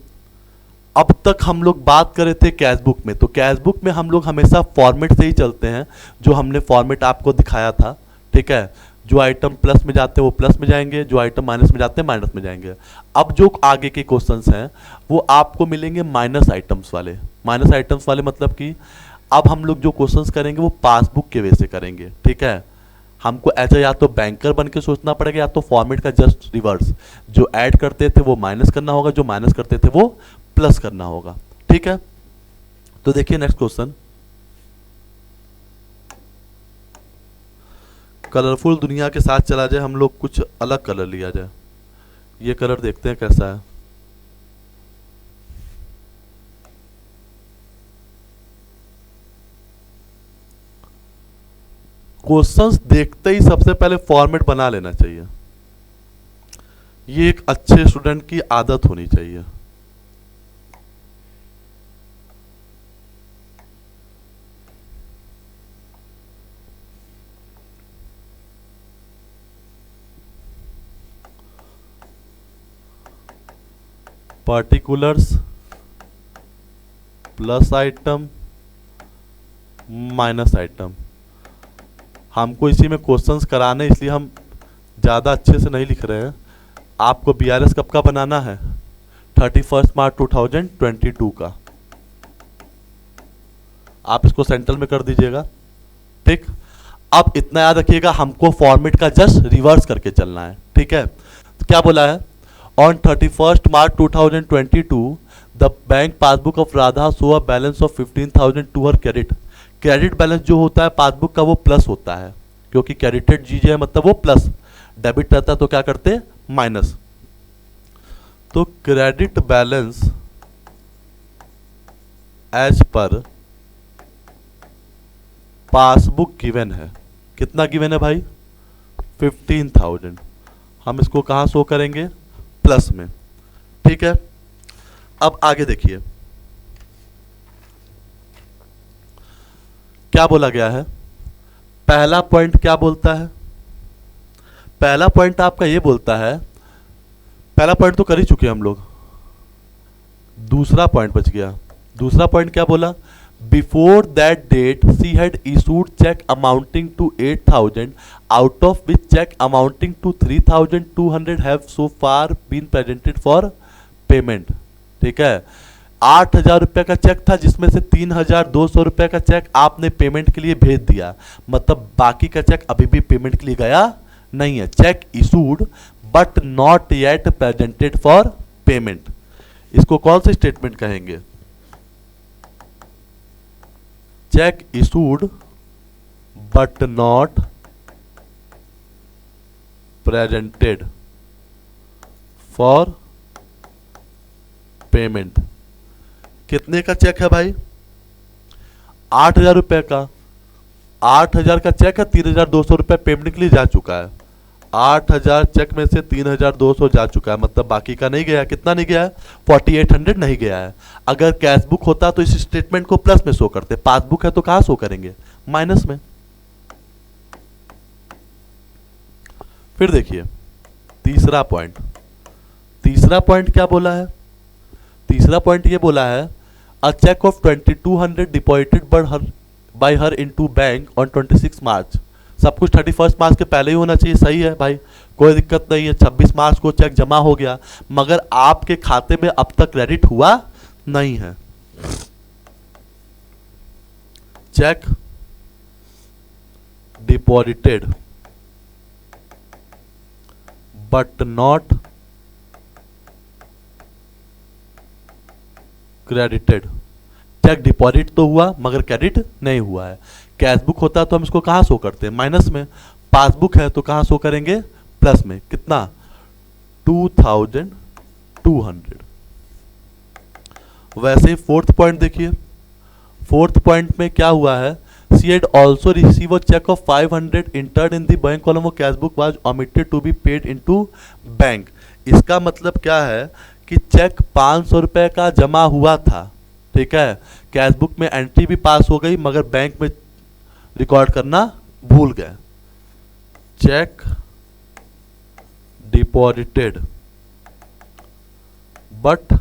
अब तक हम लोग बात कर रहे थे कैशबुक में, तो कैशबुक में हम लोग हमेशा फॉर्मेट से ही चलते हैं, जो हमने फॉर्मेट आपको दिखाया था। ठीक है, जो आइटम प्लस में जाते हैं वो प्लस में जाएंगे, जो आइटम माइनस में जाते हैं माइनस में जाएंगे। अब जो आगे के क्वेश्चंस हैं वो आपको मिलेंगे माइनस आइटम्स वाले। माइनस आइटम्स वाले मतलब कि अब हम लोग जो क्वेश्चंस करेंगे वो पासबुक के वे से करेंगे। ठीक है, हमको ऐसा या तो बैंकर बन के सोचना पड़ेगा या तो फॉर्मेट का जस्ट रिवर्स, जो ऐड करते थे वो माइनस करना होगा, जो माइनस करते थे वो प्लस करना होगा। ठीक है, तो देखिए नेक्स्ट क्वेश्चन, कलरफुल दुनिया के साथ चला जाए, हम लोग कुछ अलग कलर लिया जाए। ये कलर देखते हैं कैसा है। क्वेश्चंस देखते ही सबसे पहले फॉर्मेट बना लेना चाहिए, ये एक अच्छे स्टूडेंट की आदत होनी चाहिए। Particulars plus item minus item, हमको इसी में क्वेश्चंस कराने, इसलिए हम ज़्यादा अच्छे से नहीं लिख रहे हैं। आपको BRS कब का बनाना है, 31 मार्च 2022 का। आप इसको सेंट्रल में कर दीजिएगा। ठीक, अब इतना याद रखिएगा, हमको फॉर्मेट का जस्ट रिवर्स करके चलना है। ठीक है, तो क्या बोला है, on 31 March 2022 the bank passbook of Radha show a balance of 15,000 to her credit. Credit balance जो होता है पासबुक का वो प्लस होता है, क्योंकि क्रेडिटेड चीजें है मतलब वो प्लस, डेबिट रहता है तो क्या करते हैं माइनस। तो credit balance as per passbook given है, कितना गिवन है भाई? 15,000। हम इसको कहाँ शो करेंगे? प्लस में। ठीक है, अब आगे देखिए क्या बोला गया है। पहला पॉइंट क्या बोलता है? पहला पॉइंट आपका ये बोलता है, पहला पॉइंट तो कर ही चुके हम लोग, दूसरा पॉइंट बच गया। दूसरा पॉइंट क्या बोला? Before that date she had issued cheque amounting to 8,000 out of which cheque amounting to 3,200 have so far been presented for payment. ठीक है, 8,000 रुपये का चेक था जिसमें से 3,200 रुपये का चेक आपने पेमेंट के लिए भेज दिया, मतलब बाकी का चेक अभी भी पेमेंट के लिए गया नहीं है। Check issued but not yet presented for payment, इसको कौन से स्टेटमेंट कहेंगे? Check issued but not presented for payment. कितने का चेक है भाई? 8,000 रुपये का। 8,000 का चेक है, 3,200 रुपये पेमेंट के लिए जा चुका है। 8,000 चेक में से 3,200 जा चुका है, मतलब बाकी का नहीं गया। कितना नहीं गया है? 4,800 नहीं गया है। अगर कैश बुक होता तो इस स्टेटमेंट को प्लस में शो करते, पासबुक है तो कहां शो करेंगे? माइनस में। फिर देखिए तीसरा पॉइंट। तीसरा पॉइंट क्या बोला है? तीसरा पॉइंट ये बोला है, a cheque of 2,200 deposited by her into bank on 26 March. सब कुछ 31 मार्च के पहले ही होना चाहिए, सही है भाई, कोई दिक्कत नहीं है। 26 मार्च को चेक जमा हो गया, मगर आपके खाते में अब तक क्रेडिट हुआ नहीं है। Cheque deposited but not credited. Cheque deposit तो हुआ मगर क्रेडिट नहीं हुआ है। कैश बुक होता तो हम इसको कहां शो करते हैं? माइनस में। पासबुक है तो कहां शो करेंगे? प्लस में। कितना? 2,200। वैसे ही फोर्थ पॉइंट देखिए, फोर्थ पॉइंट में क्या हुआ है? She had also receive a cheque of 500 entered in the bank column of cash book was omitted to be paid into bank. इसका मतलब क्या है कि चेक 500 रुपए का जमा हुआ था, ठीक है, कैश बुक में एंट्री भी पास हो गई मगर बैंक में रिकॉर्ड करना भूल गए। Cheque deposited but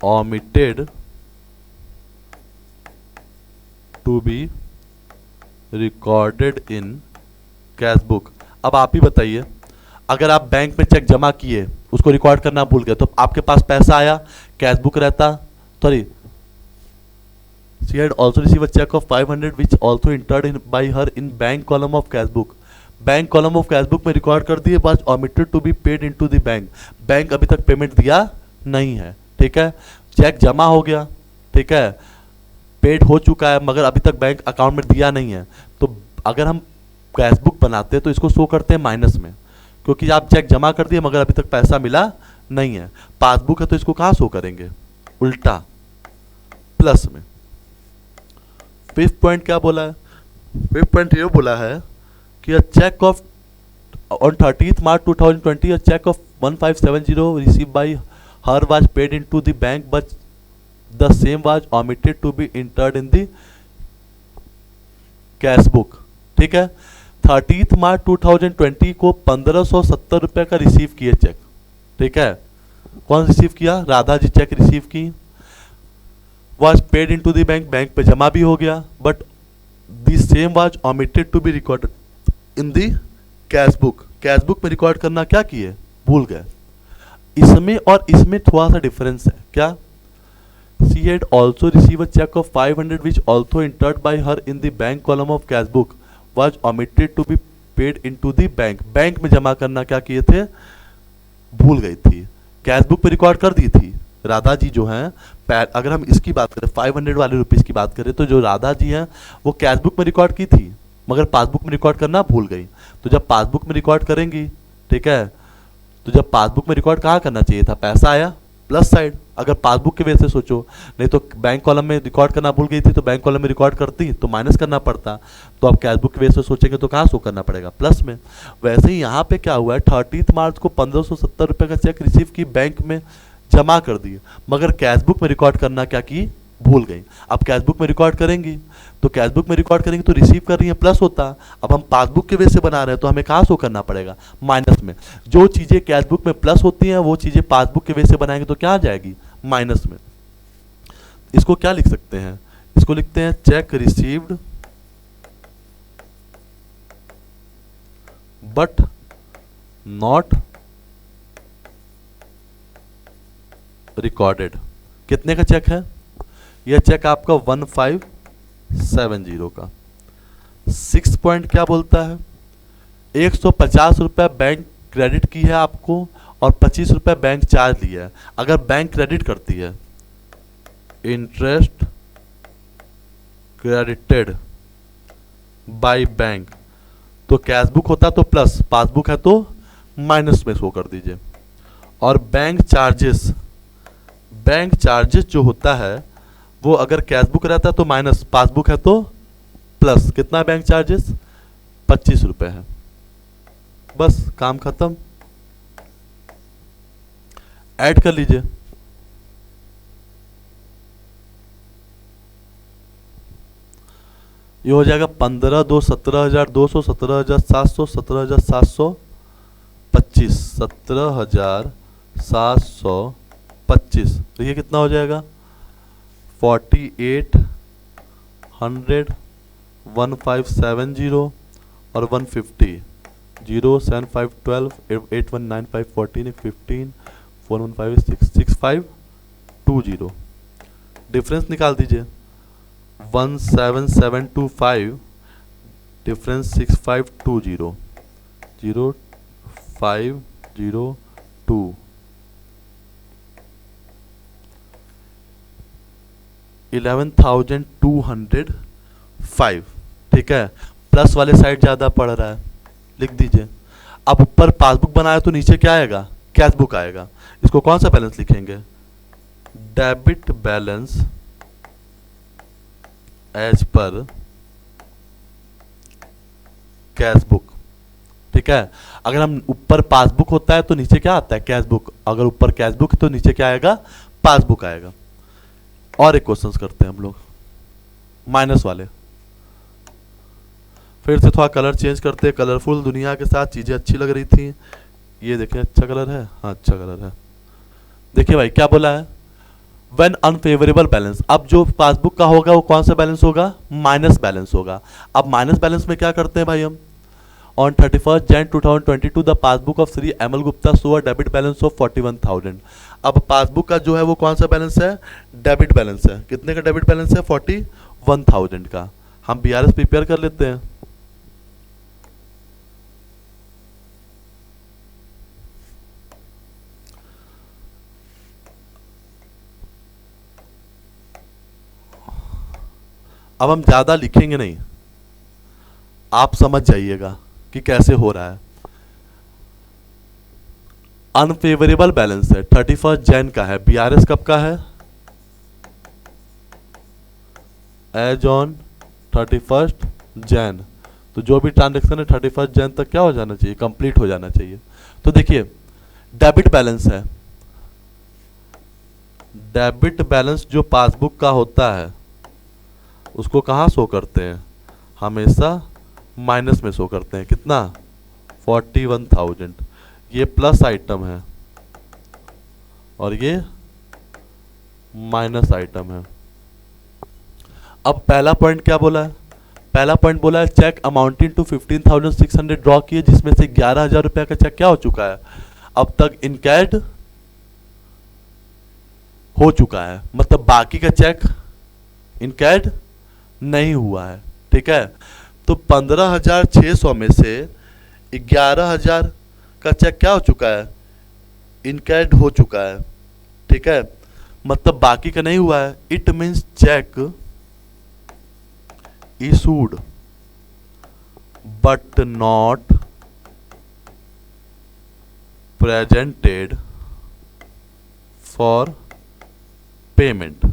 omitted to be recorded in cash book. अब आप ही बताइए, अगर आप बैंक में चेक जमा किए, उसको रिकॉर्ड करना भूल गए, तो आपके पास पैसा आया, कैश बुक रहता, sorry, she had also received a check of 500 which also entered in by her in bank column of cash book। Bank column of cash book में रिकॉर्ड कर दिए, बस omitted to be paid into the bank. Bank अभी तक payment दिया नहीं है, ठीक है। चेक जमा हो गया, ठीक है, पेड हो चुका है मगर अभी तक बैंक अकाउंट में दिया नहीं है। तो अगर हम कैश बुक बनाते हैं तो इसको शो करते हैं माइनस में, क्योंकि आप चेक जमा कर दिए मगर अभी तक पैसा मिला नहीं है। पासबुक है तो इसको कहाँ शो करेंगे? उल्टा, प्लस में। फिफ्थ पॉइंट क्या बोला है? फिफ्थ पॉइंट ये बोला है कि a cheque of on 30th March 2020 a check of 1570 received by her was paid into the bank but the same was omitted to be entered in the cash book। ठीक है, 30th March 2020 को 1570 रुपये का receive किए check, ठीक है। कौन receive किया? राधा जी चेक रिसीव की, was paid into the bank, bank पे जमा भी हो गया, but the same was omitted to be recorded in the cash book. Cash book में रिकॉर्ड करना क्या किए? भूल गए। इसमें और इसमें थोड़ा सा डिफरेंस है। क्या? She had also received a check of 500 which also entered by her in the bank column of cash book was omitted to be paid into the bank. Bank में जमा करना क्या किए थे? भूल गई थी। कैश बुक पे रिकॉर्ड कर दी थी। राधा जी जो हैं, अगर हम इसकी बात करें 500 वाले रुपीस की बात करें, तो जो राधा जी हैं वो कैश बुक में रिकॉर्ड की थी मगर पासबुक में रिकॉर्ड करना भूल गई। तो जब पासबुक में रिकॉर्ड करेंगी, ठीक है, तो जब पासबुक में रिकॉर्ड कहाँ करना चाहिए था? पैसा आया प्लस साइड, अगर पासबुक के वजह से सोचो, नहीं तो बैंक कॉलम में रिकॉर्ड करना भूल गई थी तो बैंक कॉलम में रिकॉर्ड करती तो माइनस करना पड़ता, तो अब कैश बुक की वजह से सोचेंगे तो कहाँ शो करना पड़ेगा, प्लस में। वैसे ही यहाँ पे क्या हुआ है, 30 मार्च को 1570 रुपये का चेक रिसीव की, बैंक में जमा कर दिए, मगर कैश बुक में रिकॉर्ड करना क्या की, भूल गई। अब कैश बुक में रिकॉर्ड करेंगी तो कैश बुक में रिकॉर्ड करेंगे तो रिसीव कर रही है प्लस होता, अब हम पासबुक के वजह से बना रहे हैं तो हमें कहाँ शो करना पड़ेगा, माइनस में। जो चीज़ें कैश बुक में प्लस होती हैं वो चीज़ें पासबुक के वजह से बनाएंगे तो क्या आ जाएगी, माइनस में। इसको क्या लिख सकते हैं, इसको लिखते हैं check received but not recorded. कितने का चेक है, यह चेक आपका 1570 का। 6 पॉइंट क्या बोलता है, 150 रुपये बैंक क्रेडिट की है आपको और 25 रुपये बैंक चार्ज लिया है। अगर बैंक क्रेडिट करती है, इंटरेस्ट क्रेडिटेड बाय बैंक, तो कैश बुक होता तो प्लस, पासबुक है तो माइनस में शो कर दीजिए। और बैंक चार्जेस जो होता है वो अगर कैश बुक रहता है तो माइनस, पासबुक है तो प्लस। कितना बैंक चार्जेस, 25 रुपये है, बस काम खत्म। ऐड कर लीजिए, ये हो जाएगा 15 2 17,200, 17,700, 17,725, 17,725, तो ये कितना हो जाएगा 4800, 1570 और 150, 07512 8195 14 15 415 6520, डिफरेंस निकाल दीजिए। 17725 डिफरेंस 6520, 0502, $11,205, ठीक है। प्लस वाले साइड ज़्यादा पड़ रहा है, लिख दीजिए। अब ऊपर पासबुक बनाया तो नीचे क्या आएगा, कैश बुक आएगा। इसको कौन सा बैलेंस लिखेंगे, debit balance as per cash book, ठीक है। अगर हम ऊपर पासबुक होता है तो नीचे क्या आता है, कैश बुक। अगर ऊपर कैश बुक तो नीचे क्या आएगा, पासबुक आएगा। और एक क्वेश्चन करते हैं हम लोग, माइनस वाले। फिर से थोड़ा कलर चेंज करते हैं, कलरफुल दुनिया के साथ चीज़ें अच्छी लग रही थी। ये देखें, अच्छा कलर है, हाँ अच्छा कलर है। देखिए भाई क्या बोला है, व्हेन अनफेवरेबल बैलेंस। अब जो पासबुक का होगा वो कौन सा बैलेंस होगा, माइनस बैलेंस होगा। अब माइनस बैलेंस में क्या करते हैं भाई हम, on 31 Jan 2022 the passbook of Shri ML Gupta show a debit balance of 41,000। अब पासबुक का जो है वो कौन सा बैलेंस है, डेबिट बैलेंस है। कितने का डेबिट बैलेंस है, 41,000 का। हम बीआरएस प्रिपेयर कर लेते हैं। अब हम ज़्यादा लिखेंगे नहीं, आप समझ जाइएगा कि कैसे हो रहा है। अनफेवरेबल बैलेंस है, 31 जैन का है। बीआरएस कब का है, एज ऑन 31 जैन। तो जो भी ट्रांजेक्शन है 31 जैन तक क्या हो जाना चाहिए, कंप्लीट हो जाना चाहिए। तो देखिए डेबिट बैलेंस है, डेबिट बैलेंस जो पासबुक का होता है उसको कहाँ शो करते हैं, हमेशा माइनस में शो करते हैं। कितना, 41,000। ये प्लस आइटम है और ये माइनस आइटम है। अब पहला पॉइंट क्या बोला है, पहला पॉइंट बोला है चेक अमाउंटिंग टू 15,600 ड्रॉ किए, जिसमें से 11,000 रुपये का चेक क्या हो चुका है, अब तक इनकैड हो चुका है। मतलब बाकी का चेक इनकैड नहीं हुआ है, ठीक है। तो 15,600 में से 11,000 का चेक क्या हो चुका है, इनकैड हो चुका है, ठीक है। मतलब बाकी का नहीं हुआ है। It means cheque issued but not presented for payment.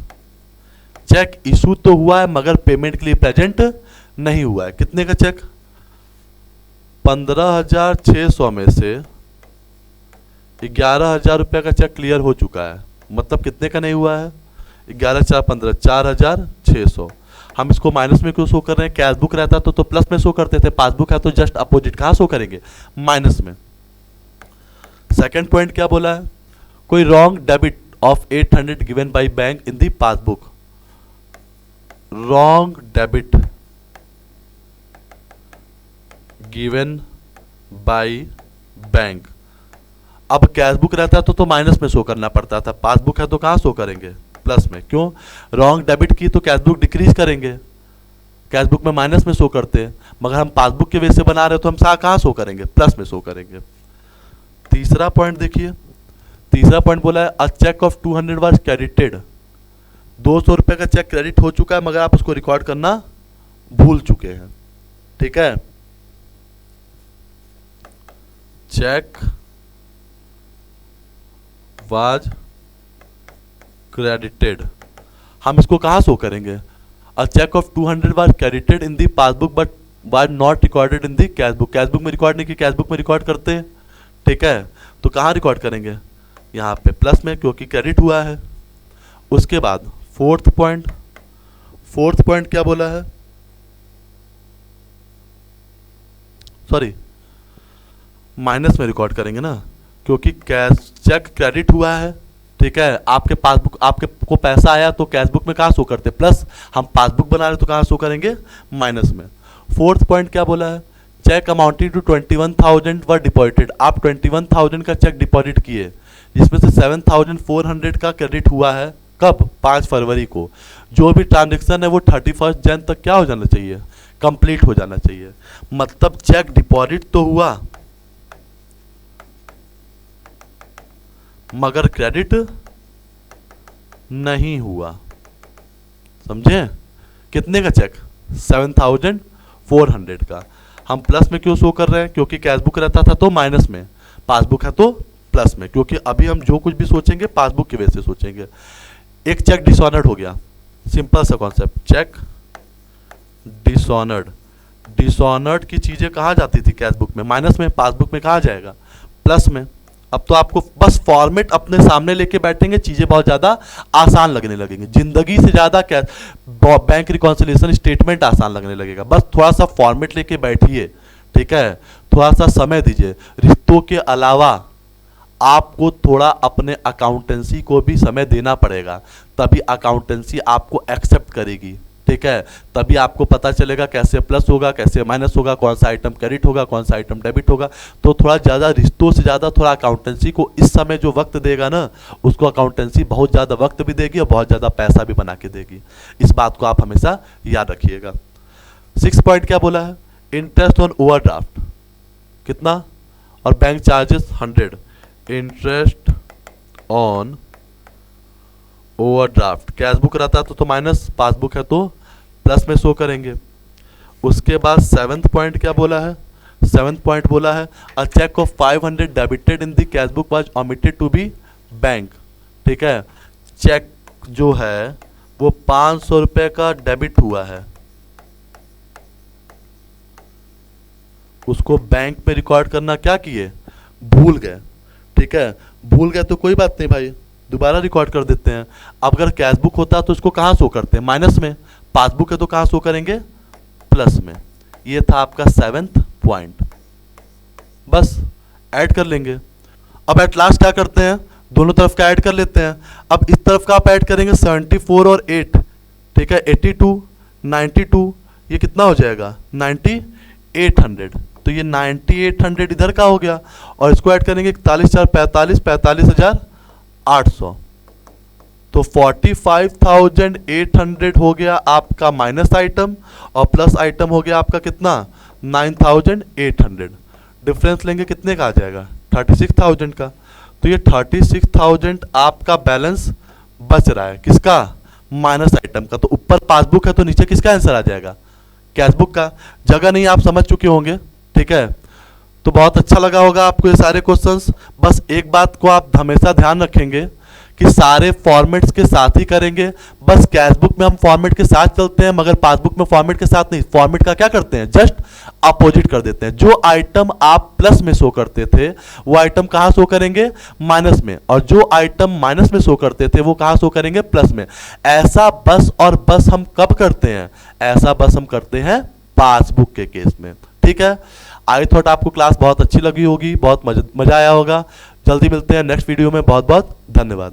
Cheque issue तो हुआ है मगर पेमेंट के लिए प्रेजेंट नहीं हुआ है। कितने का चेक? 15,600 में से 11,000 रुपये का चेक क्लियर हो चुका है। मतलब कितने का नहीं हुआ है? 11 4 15 4,600। हम इसको माइनस में क्यों शो कर रहे हैं? कैश बुक रहता तो प्लस में शो करते थे, पासबुक है तो जस्ट अपोजिट। कहाँ शो करेंगे? माइनस में। सेकंड पॉइंट क्या बोला है? कोई wrong debit of 800 given by bank in the passbook. Wrong debit given by bank. अब कैश बुक रहता तो माइनस में शो करना पड़ता था, पासबुक है तो कहाँ शो करेंगे? प्लस में। क्यों? रॉन्ग डेबिट की तो कैश बुक डिक्रीज करेंगे, कैश बुक में माइनस में शो करते हैं, मगर हम पासबुक के बेस से बना रहे हो तो हम कहाँ शो करेंगे? प्लस में शो करेंगे। तीसरा पॉइंट देखिए, तीसरा पॉइंट बोला है a cheque of 200 was credited. 200 रुपये का चेक क्रेडिट हो चुका है मगर आप उसको रिकॉर्ड करना भूल चुके हैं। ठीक है, चेक वाज क्रेडिटेड, हम इसको कहाँ शो करेंगे? A cheque of 200 was credited in the passbook but was not recorded in the cash book. Cash book में रिकॉर्ड नहीं की, कैश बुक में रिकॉर्ड करते हैं। ठीक है, तो कहाँ रिकॉर्ड करेंगे? यहाँ पे प्लस में, क्योंकि क्रेडिट हुआ है। उसके बाद फोर्थ पॉइंट क्या बोला है? सॉरी, माइनस में रिकॉर्ड करेंगे ना, क्योंकि कैश चेक क्रेडिट हुआ है। ठीक है, आपके पासबुक, आपके को पैसा आया तो कैश बुक में कहाँ शो करते? प्लस। हम पासबुक बना रहे तो कहाँ शो करेंगे? माइनस में। फोर्थ पॉइंट क्या बोला है? Cheque amounting to 21,000 were deposited. आप 21,000 का चेक डिपॉजिट किए जिसमें से 7,400 का क्रेडिट हुआ है। कब? 5 फरवरी को। जो भी ट्रांजेक्शन है वो 31 जन तक क्या हो जाना चाहिए? कंप्लीट हो जाना चाहिए। मतलब चेक डिपॉजिट तो हुआ मगर क्रेडिट नहीं हुआ। समझे? कितने का चेक? 7,400 का। हम प्लस में क्यों शो कर रहे हैं? क्योंकि कैश बुक रहता था तो माइनस में, पासबुक है तो प्लस में। क्योंकि अभी हम जो कुछ भी सोचेंगे पासबुक की वजह से सोचेंगे। एक चेक डिसऑनर्ड हो गया, सिंपल सा कॉन्सेप्ट। चेक डिसऑनर्ड की चीजें कहाँ जाती थी? कैश बुक में माइनस में, पासबुक में कहाँ जाएगा? प्लस में। अब तो आपको बस फॉर्मेट अपने सामने लेके बैठेंगे, चीजें बहुत ज्यादा आसान लगने लगेंगी। जिंदगी से ज्यादा क्या बैंक रिकॉन्सिलिएशन स्टेटमेंट आसान लगने लगेगा। बस थोड़ा सा फॉर्मेट लेके बैठिए। ठीक है, थोड़ा सा समय दीजिए। रिश्तों के अलावा आपको थोड़ा अपने अकाउंटेंसी को भी समय देना पड़ेगा, तभी अकाउंटेंसी आपको एक्सेप्ट करेगी। ठीक है, तभी आपको पता चलेगा कैसे प्लस होगा, कैसे माइनस होगा, कौन सा आइटम क्रेडिट होगा, कौन सा आइटम डेबिट होगा। तो थोड़ा ज़्यादा रिश्तों से ज़्यादा थोड़ा अकाउंटेंसी को इस समय जो वक्त देगा ना, उसको अकाउंटेंसी बहुत ज़्यादा वक्त भी देगी और बहुत ज़्यादा पैसा भी बना के देगी। इस बात को आप हमेशा याद रखिएगा। 6 पॉइंट क्या बोला है? इंटरेस्ट ऑन ओवरड्राफ्ट कितना और bank charges 100। Interest on overdraft, cash book रहता तो माइनस, पासबुक है तो प्लस में शो करेंगे। उसके बाद 7th पॉइंट क्या बोला है? 7th पॉइंट बोला है a cheque of 500 debited in the cash book was omitted to be bank. ठीक है, चेक जो है वो 500 रुपए का डेबिट हुआ है, उसको बैंक में रिकॉर्ड करना क्या किए? भूल गए। ठीक है, भूल गए तो कोई बात नहीं भाई, दोबारा रिकॉर्ड कर देते हैं। अब अगर कैश बुक होता तो इसको कहाँ शो करते हैं? माइनस में। पासबुक है तो कहाँ शो करेंगे? प्लस में। ये था आपका 7th पॉइंट। बस ऐड कर लेंगे। अब एट लास्ट क्या करते हैं? दोनों तरफ का ऐड कर लेते हैं। अब इस तरफ का आप ऐड करेंगे 74 और 8। ठीक है, 82 92, ये कितना हो जाएगा? 9800। तो ये 9800 इधर का हो गया और इसको ऐड करेंगे 41 4 45 45,800। तो 45,800 हो गया आपका माइनस आइटम और प्लस आइटम हो गया आपका कितना? 9,800। डिफरेंस लेंगे कितने का आ जाएगा? 36,000 का। तो ये 36,000 आपका बैलेंस बच रहा है। किसका? माइनस आइटम का। तो ऊपर पासबुक है तो नीचे किसका आंसर आ जाएगा? कैश बुक का। जगह नहीं आप समझ चुके होंगे। ठीक है, तो बहुत अच्छा लगा होगा आपको ये सारे क्वेश्चंस। बस एक बात को आप हमेशा ध्यान रखेंगे कि सारे फॉर्मेट्स के साथ ही करेंगे। बस कैशबुक में हम फॉर्मेट के साथ चलते हैं, मगर पासबुक में फॉर्मेट के साथ नहीं, फॉर्मेट का क्या करते हैं, जस्ट अपोजिट कर देते हैं। जो आइटम आप प्लस में शो करते थे वो आइटम कहां शो करेंगे, माइनस में, और जो आइटम माइनस में शो करते थे वो कहां शो करेंगे, प्लस में। ऐसा बस और बस हम कब करते हैं, ऐसा बस हम करते हैं पासबुक के केस में। ठीक है, आई थॉट आपको क्लास बहुत अच्छी लगी होगी, बहुत मजा आया होगा। जल्दी मिलते हैं नेक्स्ट वीडियो में। बहुत बहुत धन्यवाद।